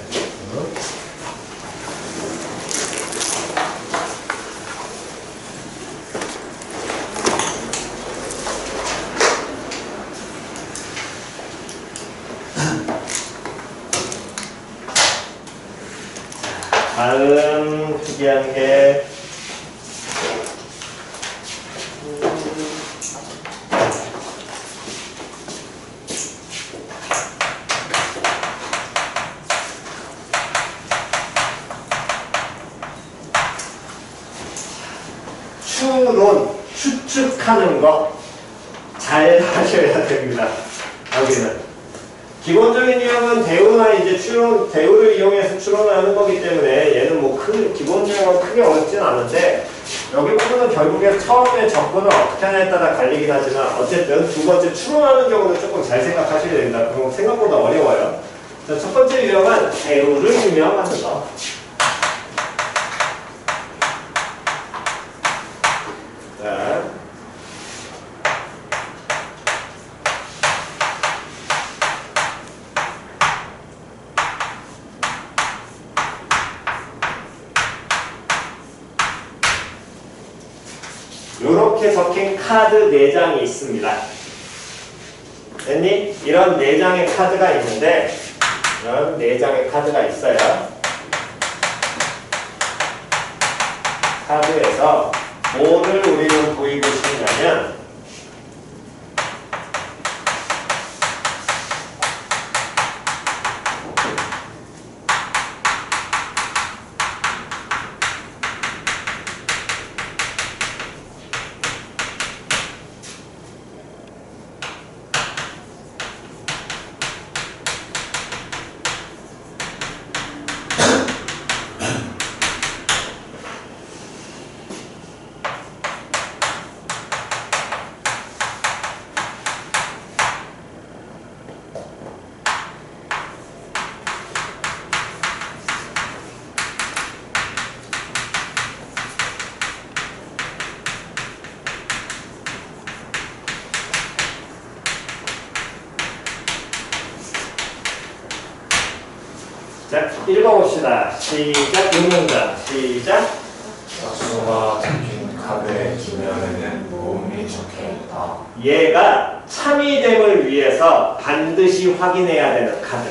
다음 특이한 게 추론, 추측하는 거 잘 하셔야 됩니다. 여기는 기본적인 유형은 대우나 이제 추론, 대우를 이용해서 추론하는 거기 때문에 얘는 뭐 기본 유형은 크게 어렵진 않은데 여기 부분은 결국에 처음에 접근을 어떻게 하냐에 따라 갈리긴 하지만 어쨌든 두 번째 추론하는 경우는 조금 잘 생각하셔야 된다. 그럼 생각보다 어려워요. 자, 첫 번째 유형은 대우를 유명하는 거. 자. 요렇게 적힌 카드 4장이 있습니다. 됐니? 이런 4장의 카드가 있는데 이런 4장의 카드가 있어요. 카드에서 뭐를 우리는 보이고 싶냐면 자, 읽어봅시다. 시작. 6문장. 시작. 약수가 적힌 카드의 뒷면에는 모음이 적혀있다. 얘가 참이됨을 위해서 반드시 확인해야 되는 카드.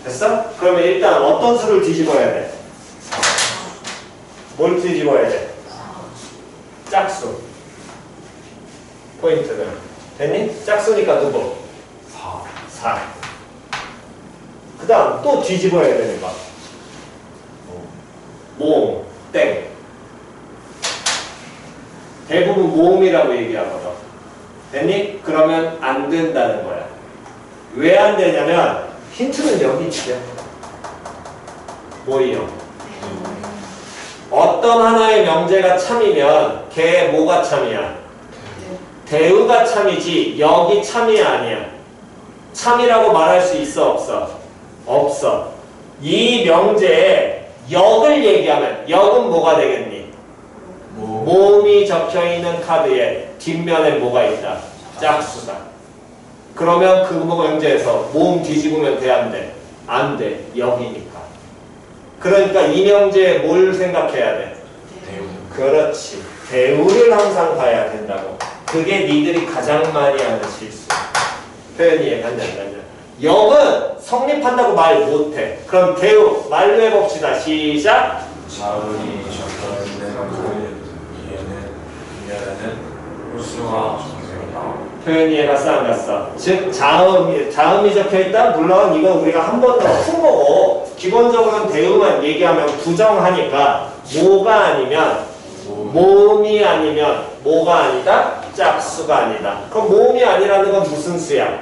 됐어? 그러면 일단 어떤 수를 뒤집어야 돼? 뭘 뒤집어야 돼? 짝수. 포인트는 됐니? 짝수니까 누구? 4. 그 다음 또 뒤집어야 되는 거. 모음, 땡. 대부분 모음이라고 얘기하거든. 됐니? 그러면 안 된다는 거야. 왜 안 되냐면 힌트는 여기 있죠. 뭐예요? 어떤 하나의 명제가 참이면 걔 뭐가 참이야? 대우가 참이지 역이 참이 아니야. 참이라고 말할 수 있어 없어? 없어. 이 명제에 역을 얘기하면 역은 뭐가 되겠니? 모음이 적혀있는 카드에 뒷면에 뭐가 있다? 짝수다. 그러면 그 명제에서 모음 뒤집으면 돼 안 돼? 안 돼. 역이니까. 그러니까 이 명제에 뭘 생각해야 돼? 대우. 그렇지. 대우를 항상 봐야 된다고. 그게 니들이 가장 많이 하는 실수. 표현이 이해간다. 역은 성립한다고 말 못해. 그럼 대우 말로 해봅시다. 시작. 자음이 적혀있는 뒷면에는 호수가 적혀있다. 표현 이해 갔어 안 갔어? 즉 자음이 적혀있다? 물론 이거 우리가 한 번 더 푼 거고 기본적으로는 대우만 얘기하면 부정하니까 뭐가 아니면 모음이 아니면 뭐가 아니다? 짝수가 아니다. 그럼 모음이 아니라는 건 무슨 수야?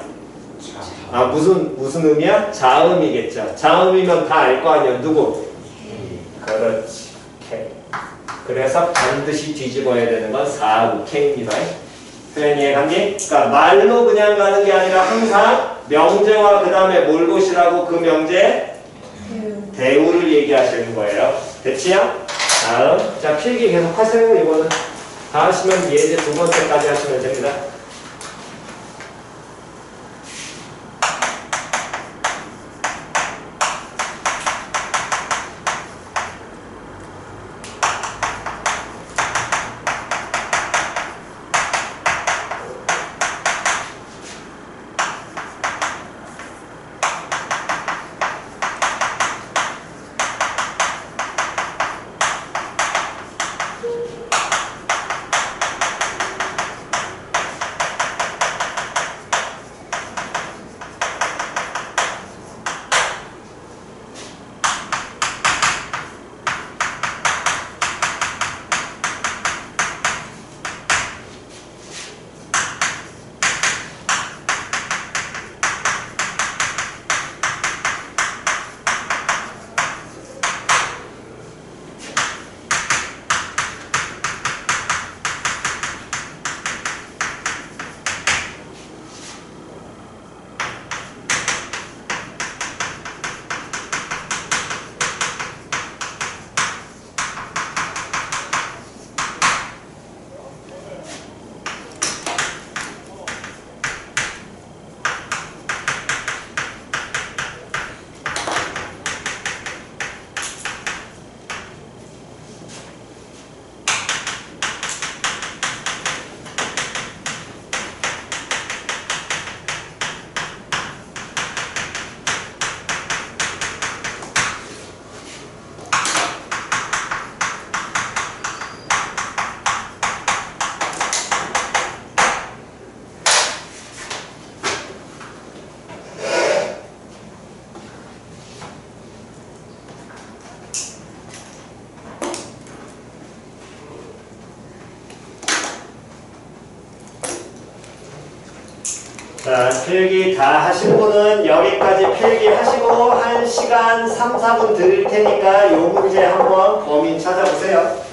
아 무슨 의미야? 자음이겠죠. 자음이면 다 알 거 아니야. 누구? 그렇지. K. 그래서 반드시 뒤집어야 되는 건 4하고 K입니다. 표현 이해갔니? 그러니까 말로 그냥 가는 게 아니라 항상 명제와 그 다음에 뭘 보시라고 그 명제? 대우를 얘기하시는 거예요. 됐지요? 다음. 자, 필기 계속 하세요. 이거는. 다 하시면 예제 두 번째까지 하시면 됩니다. 자, 필기 다 하신 분은 여기까지 필기 하시고 1시간 3, 4분 드릴 테니까 요 문제 한번 범인 찾아보세요.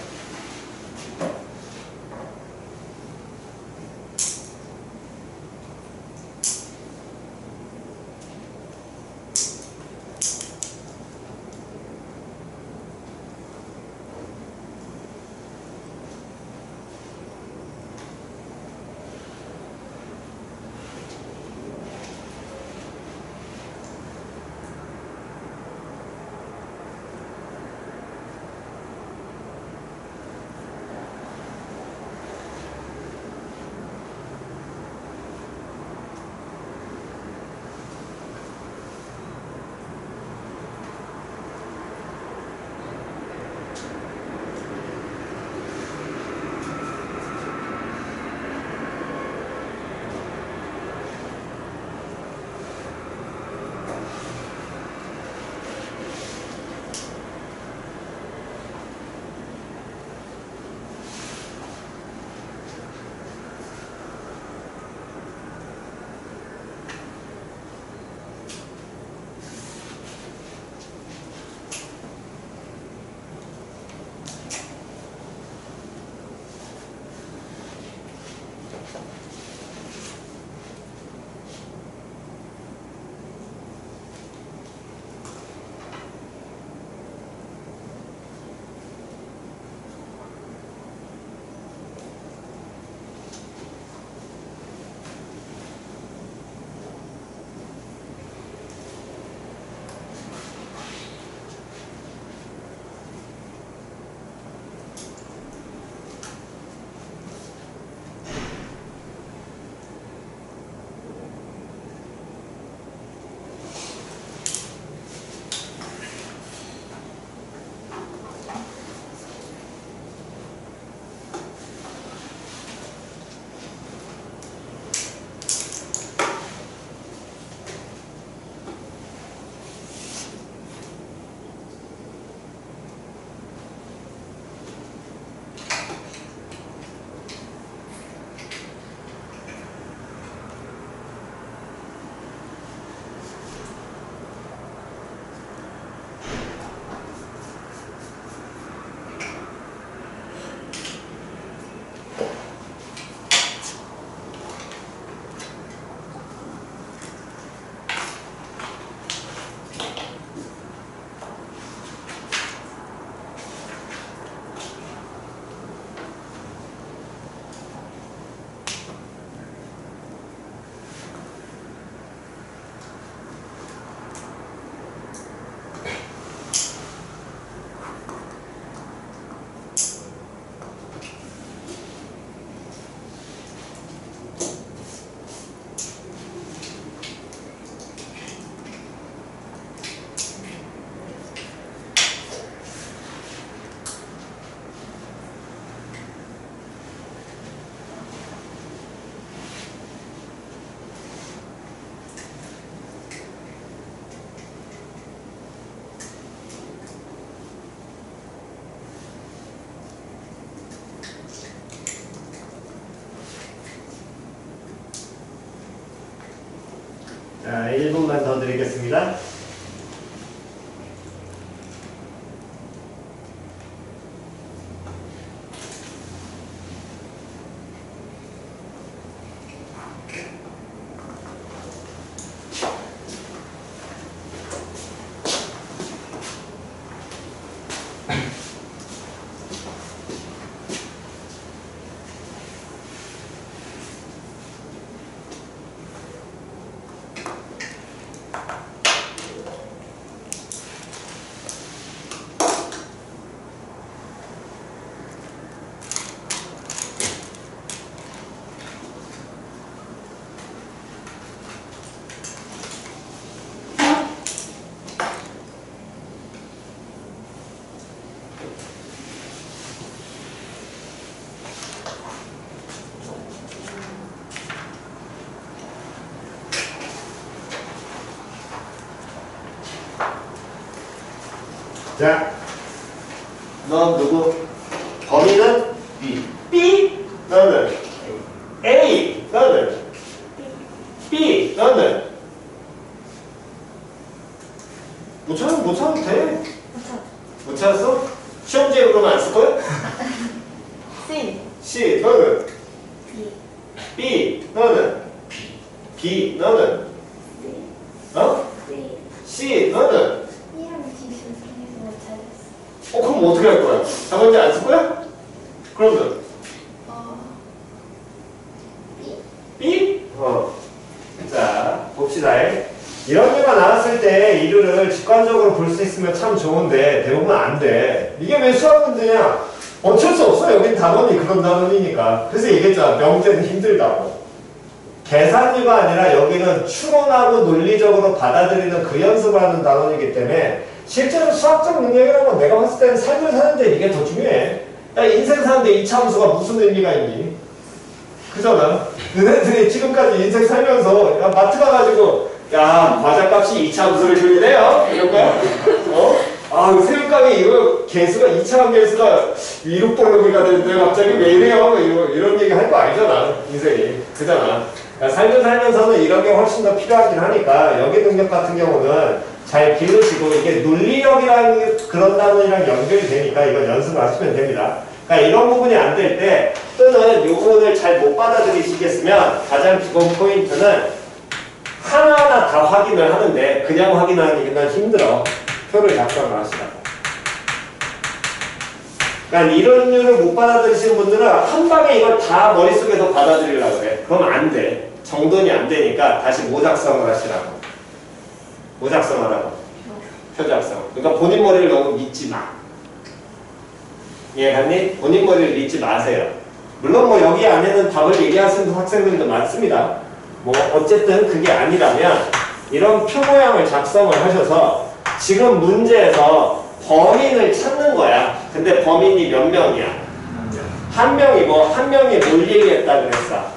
말씀만 더 드리겠습니다. 자, 넌 누구? 범인은 B. B, 너는 A, 너는 B, 너는 못 찾아도 돼. 못 찾았어? 시험지에 그러면 안 쓸 거야? C. C, 너는 B. B, 너는 B, 너는 어? C. C, 너는 B랑 D 중에서 못 찾았어. 그럼 어떻게 할 거야? 답안지 안 쓸 거야? 그러면 B. B? 자, 봅시다. 이런 류가 나왔을 때 이류를 직관적으로 볼 수 있으면 참 좋은데 대부분 안 돼. 이게 왜 수학 문제냐? 어쩔 수 없어. 여긴 단원이 그런 단원이니까. 그래서 얘기했잖아. 명제는 힘들다고. 계산류가 아니라 여기는 추론하고 논리적으로 받아들이는 그 연습을 하는 단원이기 때문에 실제로 수학적 능력이라는 건 내가 봤을 때는 삶을 사는데 이게 더 중요해. 야, 인생 사는데 이 참수가 무슨 의미가 있니? 그잖아. 너네들이 지금까지 인생 살면서 야, 마트 가가지고 야, 과자값이 2차함수를 줄이네요. 이런 거야? 아, 새우깡이 이거 개수가 2차함 개수가 위룩볼록이가 되는데 갑자기 왜 이래요? 이런 얘기 할 거 아니잖아. 인생이. 그잖아. 그러니까 살면서는 이런 게 훨씬 더 필요하긴 하니까 여기 능력 같은 경우는 잘 기르시고 이게 논리력이랑 그런 단어랑 연결이 되니까 이건 연습을 하시면 됩니다. 그러니까 이런 부분이 안 될 때 또는 요 부분을 잘 못 받아들이시겠으면 가장 기본 포인트는 하나하나 다 확인을 하는데 그냥 확인하는 게 힘들어. 표를 작성을 하시라고. 그러니까 이런 류를 못 받아들이시는 분들은 한 방에 이걸 다 머릿속에서 받아들이려고 그래. 그럼 안 돼. 정돈이 안 되니까 다시 모 작성을 하시라고. 모 작성하라고. 표 작성. 그러니까 본인 머리를 너무 믿지 마. 이해갔니? 본인 머리를 믿지 마세요. 물론 뭐 여기 안에는 답을 얘기하시는 학생들도 많습니다. 뭐 어쨌든 그게 아니라면 이런 표 모양을 작성을 하셔서 지금 문제에서 범인을 찾는 거야. 근데 범인이 몇 명이야? 한 명이고 한 명이 뭘 얘기했다 그랬어?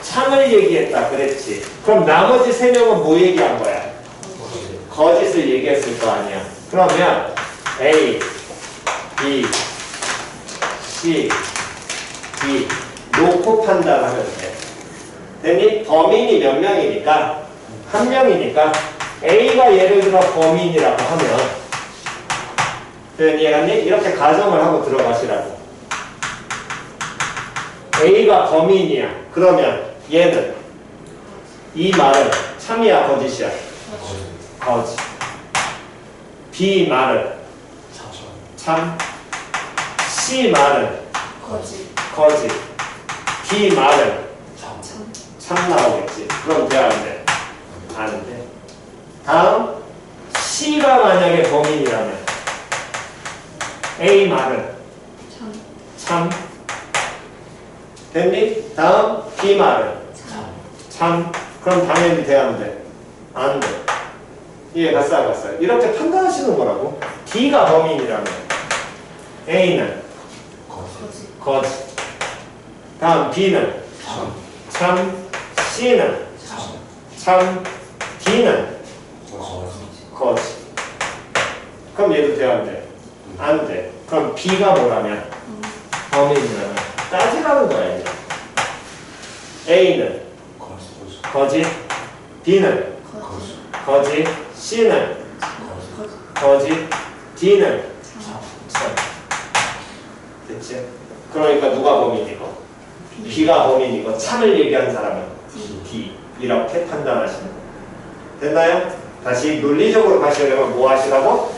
참을 얘기했다 그랬지. 그럼 나머지 세 명은 뭐 얘기한 거야? 거짓을 얘기했을 거 아니야. 그러면 A, B, C, D 놓고 판단하면 돼. 됐니? 범인이 몇 명이니까 한 명이니까 A가 예를 들어 범인이라고 하면 이해갔니? 이렇게 가정을 하고 들어가시라고. A가 범인이야. 그러면 얘는 이 말은 참이야 거짓이야? 거짓. B 말은 참. C 말은 거짓. D 말은 참 나오겠지. 그럼 돼, 안 돼? 안 돼. 다음 C가 만약에 범인이라면 A 말은 참. 됐니? 다음 B 말은 참. 그럼 당연히 돼, 안 돼? 안 돼. 이해 갔어, 안 갔어요? 이렇게 판단하시는 거라고. D가 범인이라면 A는 거짓. 다음 B는 참. C는 참. D는 거짓. 그럼 얘도 돼야 안 돼? 안 돼. 그럼 B가 뭐라면? 범인이라면 따지라는 거야 이제. A는 거짓. B는 거짓. C는 거짓. D는 참. 됐지? 그러니까 누가 범인이고? B가 범인이고 참을 얘기한 사람은 D. 이렇게 판단하시는 거예요. 됐나요? 다시 논리적으로 가시려면 뭐 하시라고?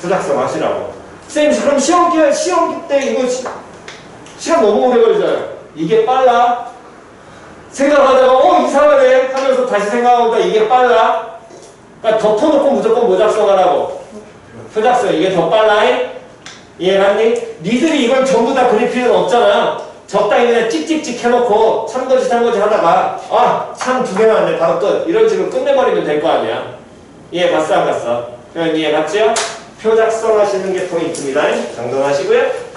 투작성 하시라고. 쌤 그럼 시험 때 이거 시간 너무 오래 걸리잖아요. 이게 빨라? 생각하다가 이상하네 하면서 다시 생각하다 이게 빨라? 그러니까 덮어놓고 무조건 뭐 작성하라고? 표작성. 이게 더 빨라? 이해갔니? 니들이 이걸 전부 다 그릴 필요는 없잖아. 적당히 그냥 찍찍찍 해놓고 참거지 하다가 참 두 개만 안 돼 바로 끝 이런 식으로 끝내버리면 될 거 아니야. 이해 갔어 안 갔어? 그냥 이해 갔죠? 표작성 하시는 게 포인트입니다. 정돈하시고요.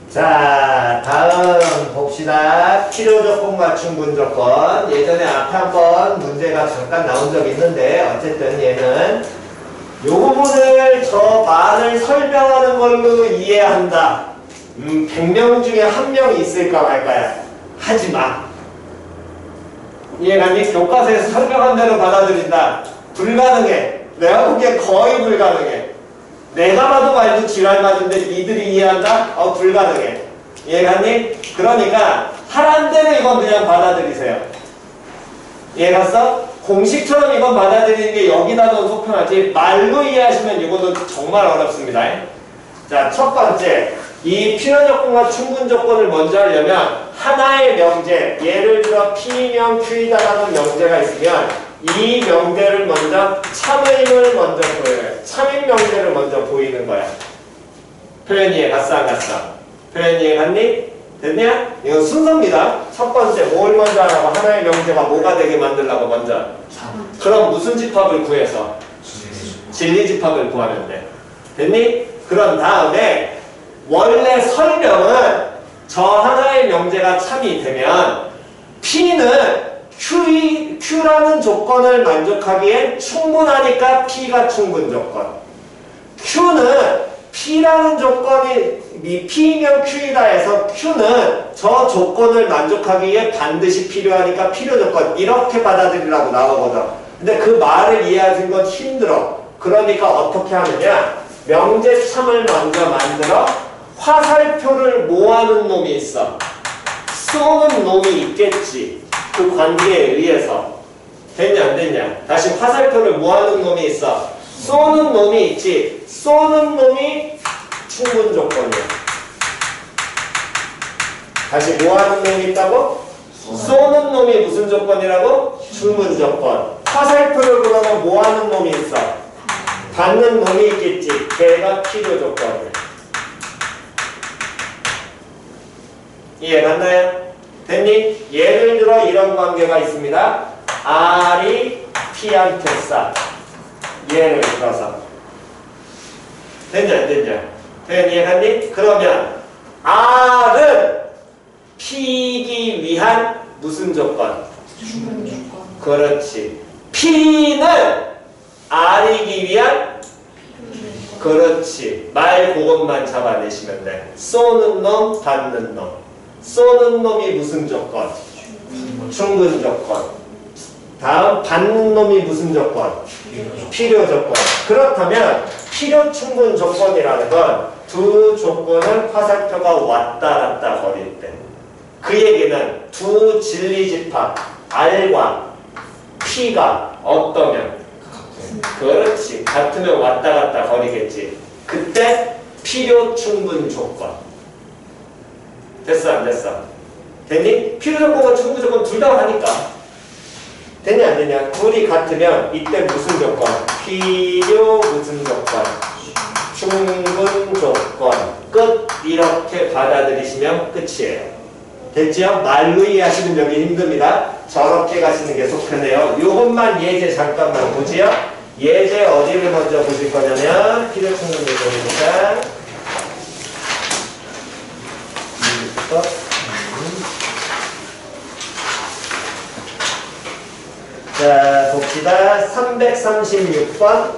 자, 다음 봅시다. 필요조건과 충분조건. 예전에 앞에 한번 문제가 잠깐 나온 적이 있는데 어쨌든 얘는 요 부분을 저 말을 설명하는 걸로 이해한다. 100명 중에 한 명이 있을까 말까야. 하지마. 이해가니? 교과서에서 설명한 대로 받아들인다. 불가능해. 내가 보기엔 거의 불가능해. 내가 봐도 말도 지랄 맞은데 니들이 이해한다? 불가능해. 이해갔니? 그러니까 하란 대로 이건 그냥 받아들이세요. 이해갔어? 공식처럼 이건 받아들이는 게 여기다 넣어서 속편하지 말로 이해하시면 이거는 정말 어렵습니다. 자, 첫 번째 이 필요조건과 충분조건을 먼저 하려면 하나의 명제, 예를 들어 P면 Q이다라는 명제가 있으면 이 명제를 먼저 참임을 먼저 보여요. 참임 명제를 먼저 보이는 거야. 표현 이해 갔어 안 갔어? 표현 이해 갔니? 됐냐? 이건 순서입니다. 첫 번째 뭘 먼저 하라고? 하나의 명제가 뭐가 되게 만들라고 먼저? 그럼 무슨 집합을 구해서? 진리집합을 구하면 돼. 됐니? 그런 다음에 원래 설명은 저 하나의 명제가 참이 되면 P는 Q라는 조건을 만족하기엔 충분하니까 P가 충분 조건. Q는 P라는 조건이 P면 Q이다 해서 Q는 저 조건을 만족하기에 반드시 필요하니까 필요 조건. 이렇게 받아들이라고 나오거든. 근데 그 말을 이해하는 건 힘들어. 그러니까 어떻게 하느냐? 명제 참을 먼저 만들어 화살표를 모아놓은 놈이 있어. 쏘는 놈이 있겠지. 그 관계에 의해서. 됐냐 안 됐냐? 다시 화살표를 모아놓은 놈이 있어. 쏘는 놈이 있지. 쏘는 놈이 충분 조건이야. 다시 모아놓은 놈이 있다고? 쏘는 놈이 무슨 조건이라고? 충분 조건. 화살표를 그러면 모아놓은 놈이 있어. 받는 놈이 있겠지. 걔가 필요 조건이야. 이해 갔나요? 됐니? 예를 들어 이런 관계가 있습니다. R이 P한테 싸. 예를 들어서. 됐냐 안 됐냐? 됐니? 이해 갔니? 그러면 R은 P이기 위한 무슨 조건? 충분 조건. 그렇지. P는 R이기 위한 그렇지. 말 그것만 잡아내시면 돼. 쏘는 놈, 받는 놈. 쏘는 놈이 무슨 조건? 충분 조건. 다음 받는 놈이 무슨 조건? 필요 조건. 그렇다면 필요 충분 조건이라는 건 두 조건을 화살표가 왔다 갔다 거릴 때. 그 얘기는 두 진리집합 R과 P가 어떠면? 그렇지. 같으면 왔다 갔다 거리겠지. 그때 필요 충분 조건. 됐어 안 됐어? 됐니? 필요 조건과 충분 조건 둘 다 하니까. 되냐 안 되냐? 둘이 같으면 이때 무슨 조건? 필요 무슨 조건? 충분 조건. 끝. 이렇게 받아들이시면 끝이에요. 됐죠? 말로 이해하시는 명이 힘듭니다. 저렇게 가시는 게 속편해요. 요것만 예제 잠깐만 보지요. 예제 어디를 먼저 보실 거냐면 필요 충분 조건이니까 자 봅시다. 336번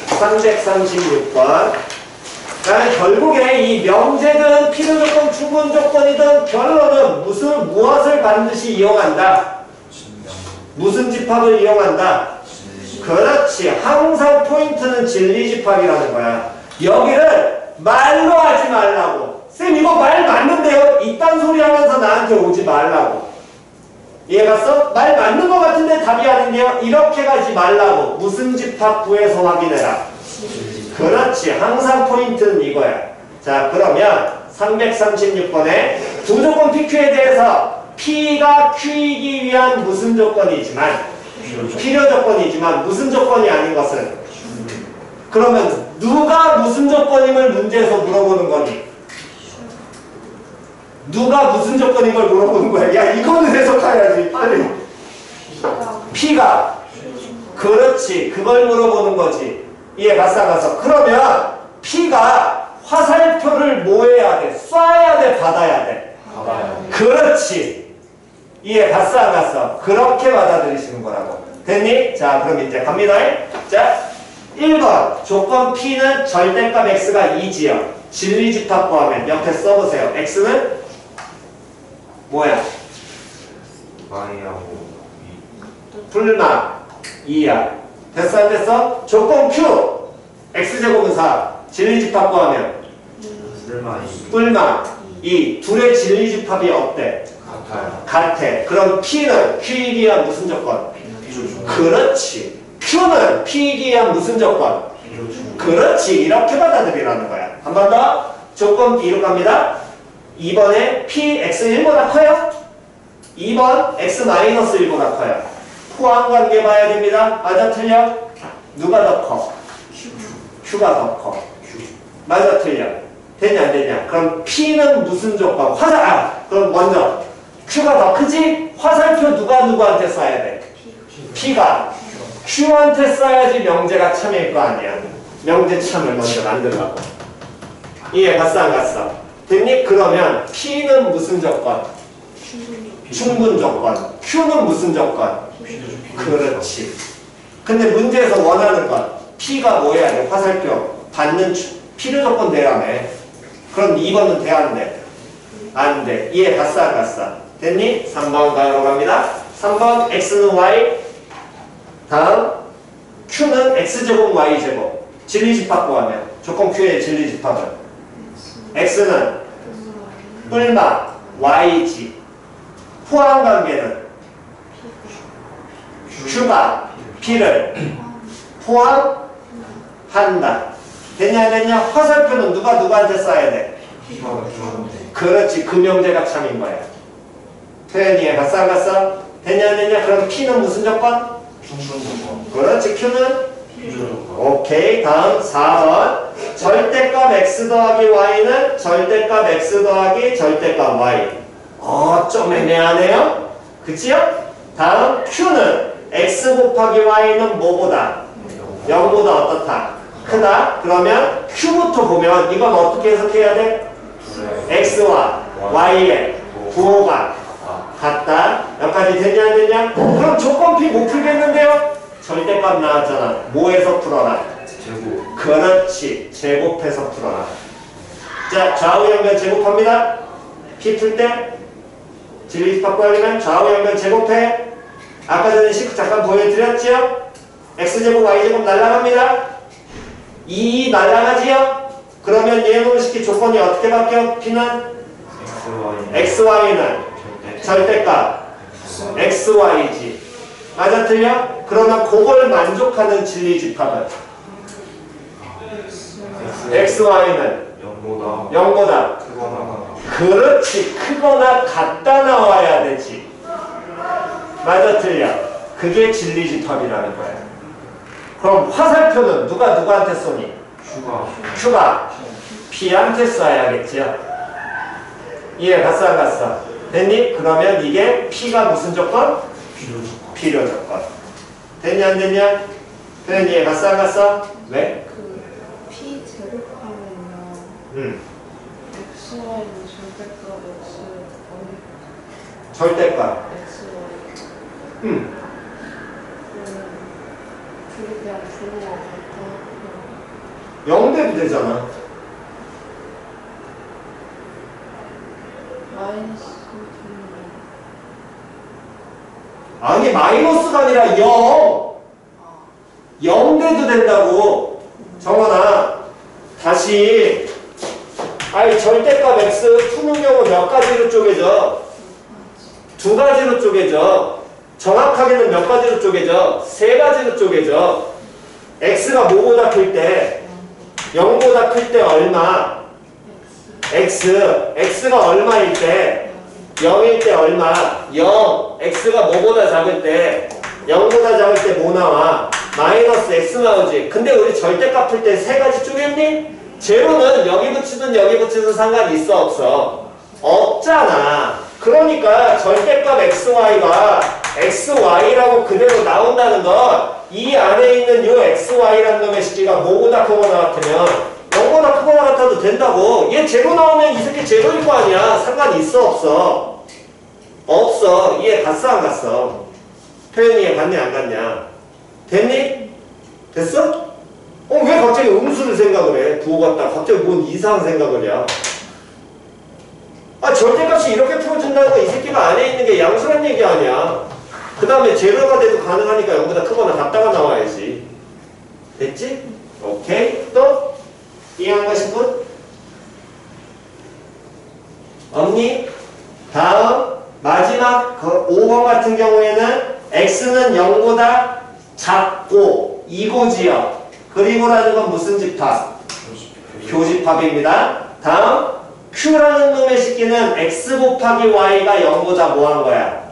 336번. 그러니까 결국에 이 명제든 필요조건, 충분조건이든 결론은 무엇을 반드시 이용한다? 무슨 집합을 이용한다? 그렇지. 항상 포인트는 진리집합이라는 거야. 여기를 말로 하지 말라고. 쌤 이거 말 맞는데요? 이딴 소리 하면서 나한테 오지 말라고. 이해갔어? 말 맞는 것 같은데 답이 아닌데요? 이렇게 가지 말라고. 무슨 집합 구해서 확인해라. 그렇지. 항상 포인트는 이거야. 자 그러면 336번에 두 조건 PQ에 대해서 P가 Q이기 위한 무슨 조건이지만 필요 조건이지만 무슨 조건이 아닌 것은 그러면 누가 무슨 조건임을 문제에서 물어보는 거니? 누가 무슨 조건인 걸 물어보는 거야. 야 이거는 해석해야지 빨리. P가 그렇지. 그걸 물어보는 거지. 이해갔어 안 갔어? 그러면 P가 화살표를 뭐 해야 돼? 쏴야 돼? 받아야 돼? 그렇지. 이해갔어 안 갔어? 그렇게 받아들이시는 거라고. 됐니? 자 그럼 이제 갑니다. 자 1번 조건 P는 절대값 X가 2지요. 진리집합 구하면 옆에 써보세요. X는 뭐야? Y하고 불마 2야. 됐어 안 됐어? 조건 Q X제곱은 4 진리집합 구하면 불마 2 둘의 진리집합이 어때? 같아. 그럼 P는 Q이기 위한 무슨 조건? 그렇지. Q는 P이기 위한 무슨 조건? 그렇지. 이렇게 받아들이라는 거야. 한 번 더. 조건 B로 갑니다. 2번에 P X 1보다 커요? 2번 X 마이너스 1보다 커요. 포함관계 봐야 됩니다. 맞아 틀려? 누가 더 커? Q가 더 커. 맞아 틀려? 되냐 안 되냐? 그럼 P는 무슨 조건? 그럼 먼저 Q가 더 크지? 화살표 누가 누구한테 쏴야 돼? P가 Q한테 쏴야지 명제가 참일 거 아니야. 명제 참을 먼저 만들라고. 이해 갔어 안 갔어? 됐니? 그러면 P는 무슨 조건? 충분 조건. Q는 무슨 조건? 그렇지. 근데 문제에서 원하는 건 P가 뭐 해야 돼? 화살표 받는 필요 조건 돼야며. 그럼 2번은 돼야 안 돼? 안 돼. 이해 갔어 안 갔어? 됐니? 3번 가로 갑니다. 3번 X는 Y. 다음 Q는 X제곱 Y제곱. 진리집합 구하면 조건 Q의 진리집합은 X는 뿔마 Y지. 포함관계는 Q가 P를 포함한다. 됐냐 안 됐냐? 화살표는 누가 누구한테 쏴야 돼? 그렇지. 그 명제가 참인 거야. 표현이에 갔어 안 갔어? 됐냐 안 됐냐? 그럼 P는 무슨 조건? 그렇지. Q는 오케이. 다음 4번 절대값 X 더하기 Y는 절대값 X 더하기 절대값 Y. 좀 애매하네요. 그치요? 다음 Q는 X 곱하기 Y는 뭐보다? 0보다 어떻다? 크다? 그러면 Q부터 보면 이건 어떻게 해석해야 돼? X와 Y의 부호가 같다. 여기까지 됐냐 안 됐냐? 그럼 조건 P 못 풀겠는데요? 절대값 나왔잖아. 뭐에서 풀어라? 제곱. 그렇지. 제곱해서 풀어라. 자, 좌우 연변 제곱합니다. P 풀 때 진리집합 구하려면 좌우 연변 제곱해. 아까 전에 식 잠깐 보여드렸죠? X제곱 Y제곱 날라갑니다. 2 날라가지요? 그러면 얘놈 식기 조건이 어떻게 바뀌어? P는? XY는 절대값 XY지. 맞아 틀려? 그러면 그걸 만족하는 진리집합은 XY는 0보다 그렇지. 크거나 같다 나와야 되지. 맞아 틀려? 그게 진리집합이라는 거야. 그럼 화살표는 누가 누구한테 쏘니? Q가 P한테 쏴야겠죠. 이해 갔어 안 갔어? 됐니? 그러면 이게 P가 무슨 조건? 필요 조건. 됐냐 안 됐냐? 됐니? 이해 갔어 안 갔어? 왜? 그 P 제곱하면요. XY는 절대값 X 절대값. XY. 둘이 그냥 부호가 같아. 0대도 되잖아. 마이너스 아니 마이너스가 아니라 0. 0대도 된다고. 정원아 다시. 아니 절대값 X 푸는 경우 몇 가지로 쪼개져? 두 가지로 쪼개져. 정확하게는 몇 가지로 쪼개져? 세 가지로 쪼개져. X가 뭐보다 클 때? 0보다 클 때 얼마? X. X가 얼마일 때? 0일 때 얼마? 0. X가 뭐보다 작을 때? 0보다 작을 때 뭐 나와? 마이너스 X 나오지. 근데 우리 절대값 풀 때 세 가지 쪼갰니? 제로는 여기 붙이든 여기 붙이든 상관이 있어 없어? 없잖아. 그러니까 절대값 XY가 XY라고 그대로 나온다는 건 이 안에 있는 요 XY라는 놈의 식기가 뭐보다 크거나 같으면 0보다 크거나 같아도 된다고. 얘 제로 나오면 이 새끼 제로일 거 아니야. 상관이 있어 없어? 없어. 이해 갔어 안 갔어? 표현이 이해 갔냐 안 갔냐? 됐니? 됐어? 왜 갑자기 음수를 생각을 해? 부호 같다. 갑자기 뭔 이상한 생각을 해? 아, 절대값이 이렇게 풀어준다는 거 이 새끼가 안에 있는 게 양수란 얘기 아니야. 그 다음에 제로가 돼도 가능하니까 0보다 크거나 같다가 나와야지. 됐지? 오케이. 또? 이해한 것인 분? 없니? 다음 마지막 그 5번 같은 경우에는 X는 0보다 작고 이고지요. 그리고라는 건 무슨 집합? 교집합입니다. 다음 Q라는 놈의 식기는 X 곱하기 Y가 0보다 뭐 한 거야?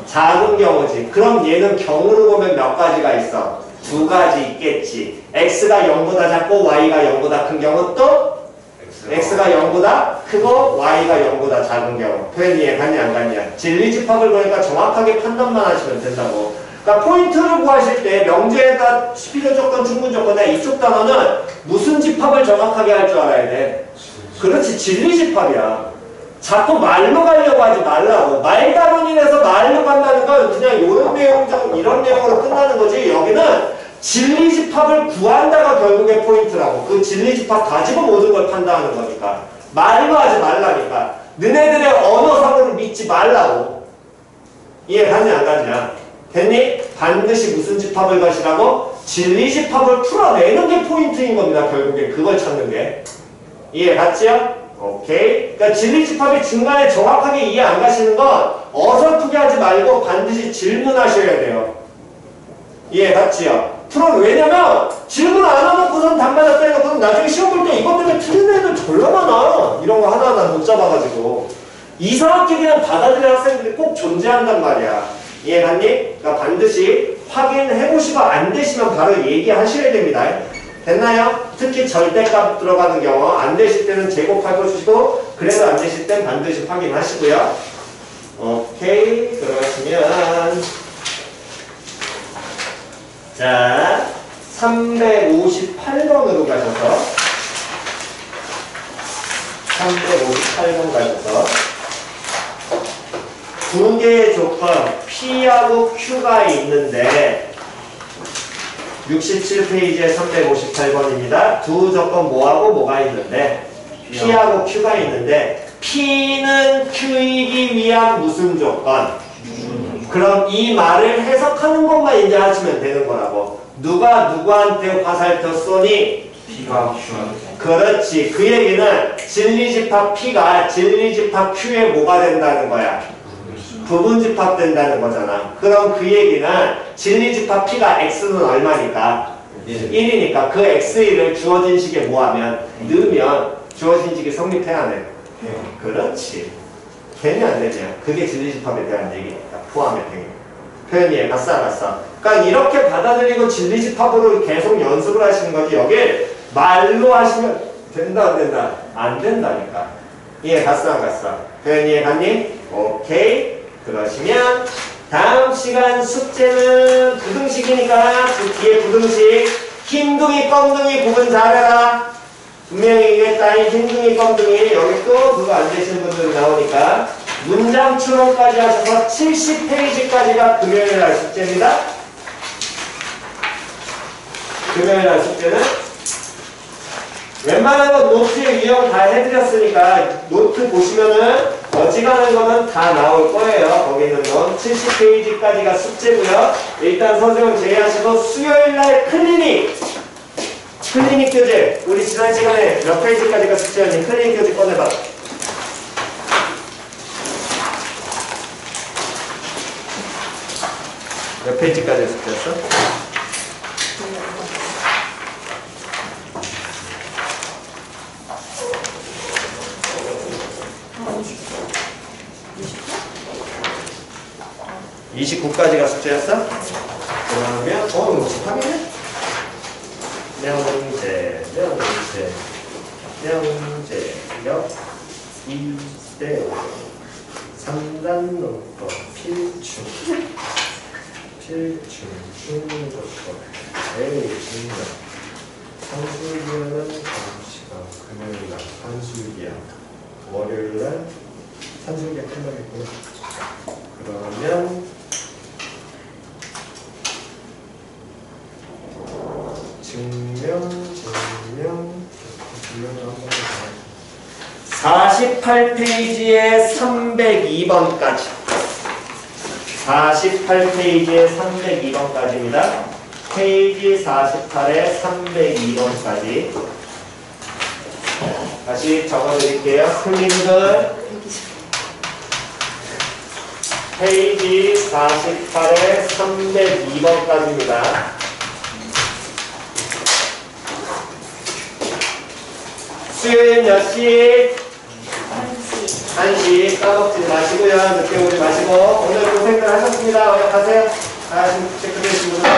작은 경우지. 그럼 얘는 경우로 보면 몇 가지가 있어? 두 가지 있겠지. X가 0보다 작고 Y가 0보다 큰 경우 또 X가 0보다 크고 Y가 0보다 작은 경우. 표현 이해 갔냐 안 갔냐? 진리집합을 그러니까 정확하게 판단만 하시면 된다고. 그러니까 포인트를 구하실 때 명제에다 필요 조건, 충분 조건에 이쪽 단어는 무슨 집합을 정확하게 할 줄 알아야 돼. 그렇지. 진리집합이야. 자꾸 말로 가려고 하지 말라고. 말다론이라서 말로 간다는 건 그냥 이런 내용, 이런 내용으로 끝나는 거지. 여기는 진리집합을 구한다가 결국에 포인트라고. 그 진리집합 가지고 모든 걸 판단하는 거니까. 말로 하지 말라니까. 너네들의 언어상으로 믿지 말라고. 이해 갔냐 안 갔냐? 됐니? 반드시 무슨 집합을 가시라고? 진리집합을 풀어내는 게 포인트인 겁니다. 결국에 그걸 찾는 게. 이해 갔지요? 오케이. 그러니까 진리집합이 중간에 정확하게 이해 안 가시는 건 어설프게 하지 말고 반드시 질문하셔야 돼요. 이해 갔지요? 왜냐면 질문 안 해놓고선 답마다 빼놓고선 나중에 시험 볼 때 이것 때문에 틀린 애들 졸라 많아. 이런 거 하나하나 못 잡아가지고. 이상하게 그냥 받아들이는 학생들이 꼭 존재한단 말이야. 이해 갔니? 그러니까 반드시 확인해보시고 안 되시면 바로 얘기하셔야 됩니다. 됐나요? 특히 절대값 들어가는 경우 안 되실 때는 제곱할 거 주시고 그래도 안 되실 땐 반드시 확인하시고요. 오케이. 들어가시면 자 358번으로 가셔서 358번 가셔서 두 개의 조건 P하고 Q가 있는데 67페이지에 358번입니다. 두 조건 뭐하고 뭐가 있는데 P하고 Q가 있는데 P는 Q이기 위한 무슨 조건? 그럼 이 말을 해석하는 것만 이제 하시면 되는 거라고. 누가 누구한테 화살표 쏘니? P가 Q한테. 그렇지. 그 얘기는 진리집합 P가 진리집합 Q에 뭐가 된다는 거야? 부분집합된다는 거잖아. 그럼 그 얘기는 진리집합 P가 X는 얼마니까? 1이니까 그 X1을 주어진 식에 뭐하면? 넣으면 주어진 식이 성립해야 안 해? 그렇지. 되냐 안 되냐? 그게 진리집합에 대한 얘기니까. 포함의 행위. 표현이 갔어 안 갔어? 그러니까 이렇게 받아들이고 진리집합으로 계속 연습을 하시는 거지. 여기 말로 하시면 된다 안 된다? 안 된다니까. 이해 갔어 안 갔어? 표현 이해 갔니? 오케이. 그러시면 다음 시간 숙제는 부등식이니까 그 뒤에 부등식 흰둥이 껌둥이 구분 잘해라. 분명히 이겠다. 흰둥이 껌둥이 여기 또 그거 안 되시는 분들이 나오니까 문장 추론까지 하셔서 70페이지까지가 금요일 날 숙제입니다. 금요일 날 숙제는 웬만한 건 노트에 유형 다 해드렸으니까 노트 보시면은 어지간한 거는 다 나올 거예요. 거기 있는 건 70페이지까지가 숙제고요. 일단 선생님 제외하시고 수요일 날 클리닉 교재 우리 지난 시간에 몇 페이지까지가 숙제였니? 클리닉 교재 꺼내봐. 몇 페이지까지 숙제였어? 아, 29까지가 숙제였어? 그러면 이거 집합이네? 명제력 2대5 3단 논법 필충 중독법 대중력 산술기하는 시간 금요일날 산술기야 월요일날 산술기야 끝나겠구나. 그러면 증명을 한번 48페이지에 302번까지 48페이지에 302번까지입니다. 페이지 48에 302번까지 다시 적어드릴게요. 손님들 페이지 48에 302번까지입니다. 수요일 몇 시? 1시. 까먹지 마시고요. 늦게 오지 마시고. 오늘 고생들 하셨습니다. 어여 가세요. 지금 체크되신 분들.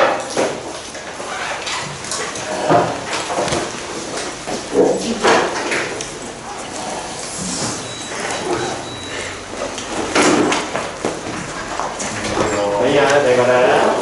어이야, 내가라.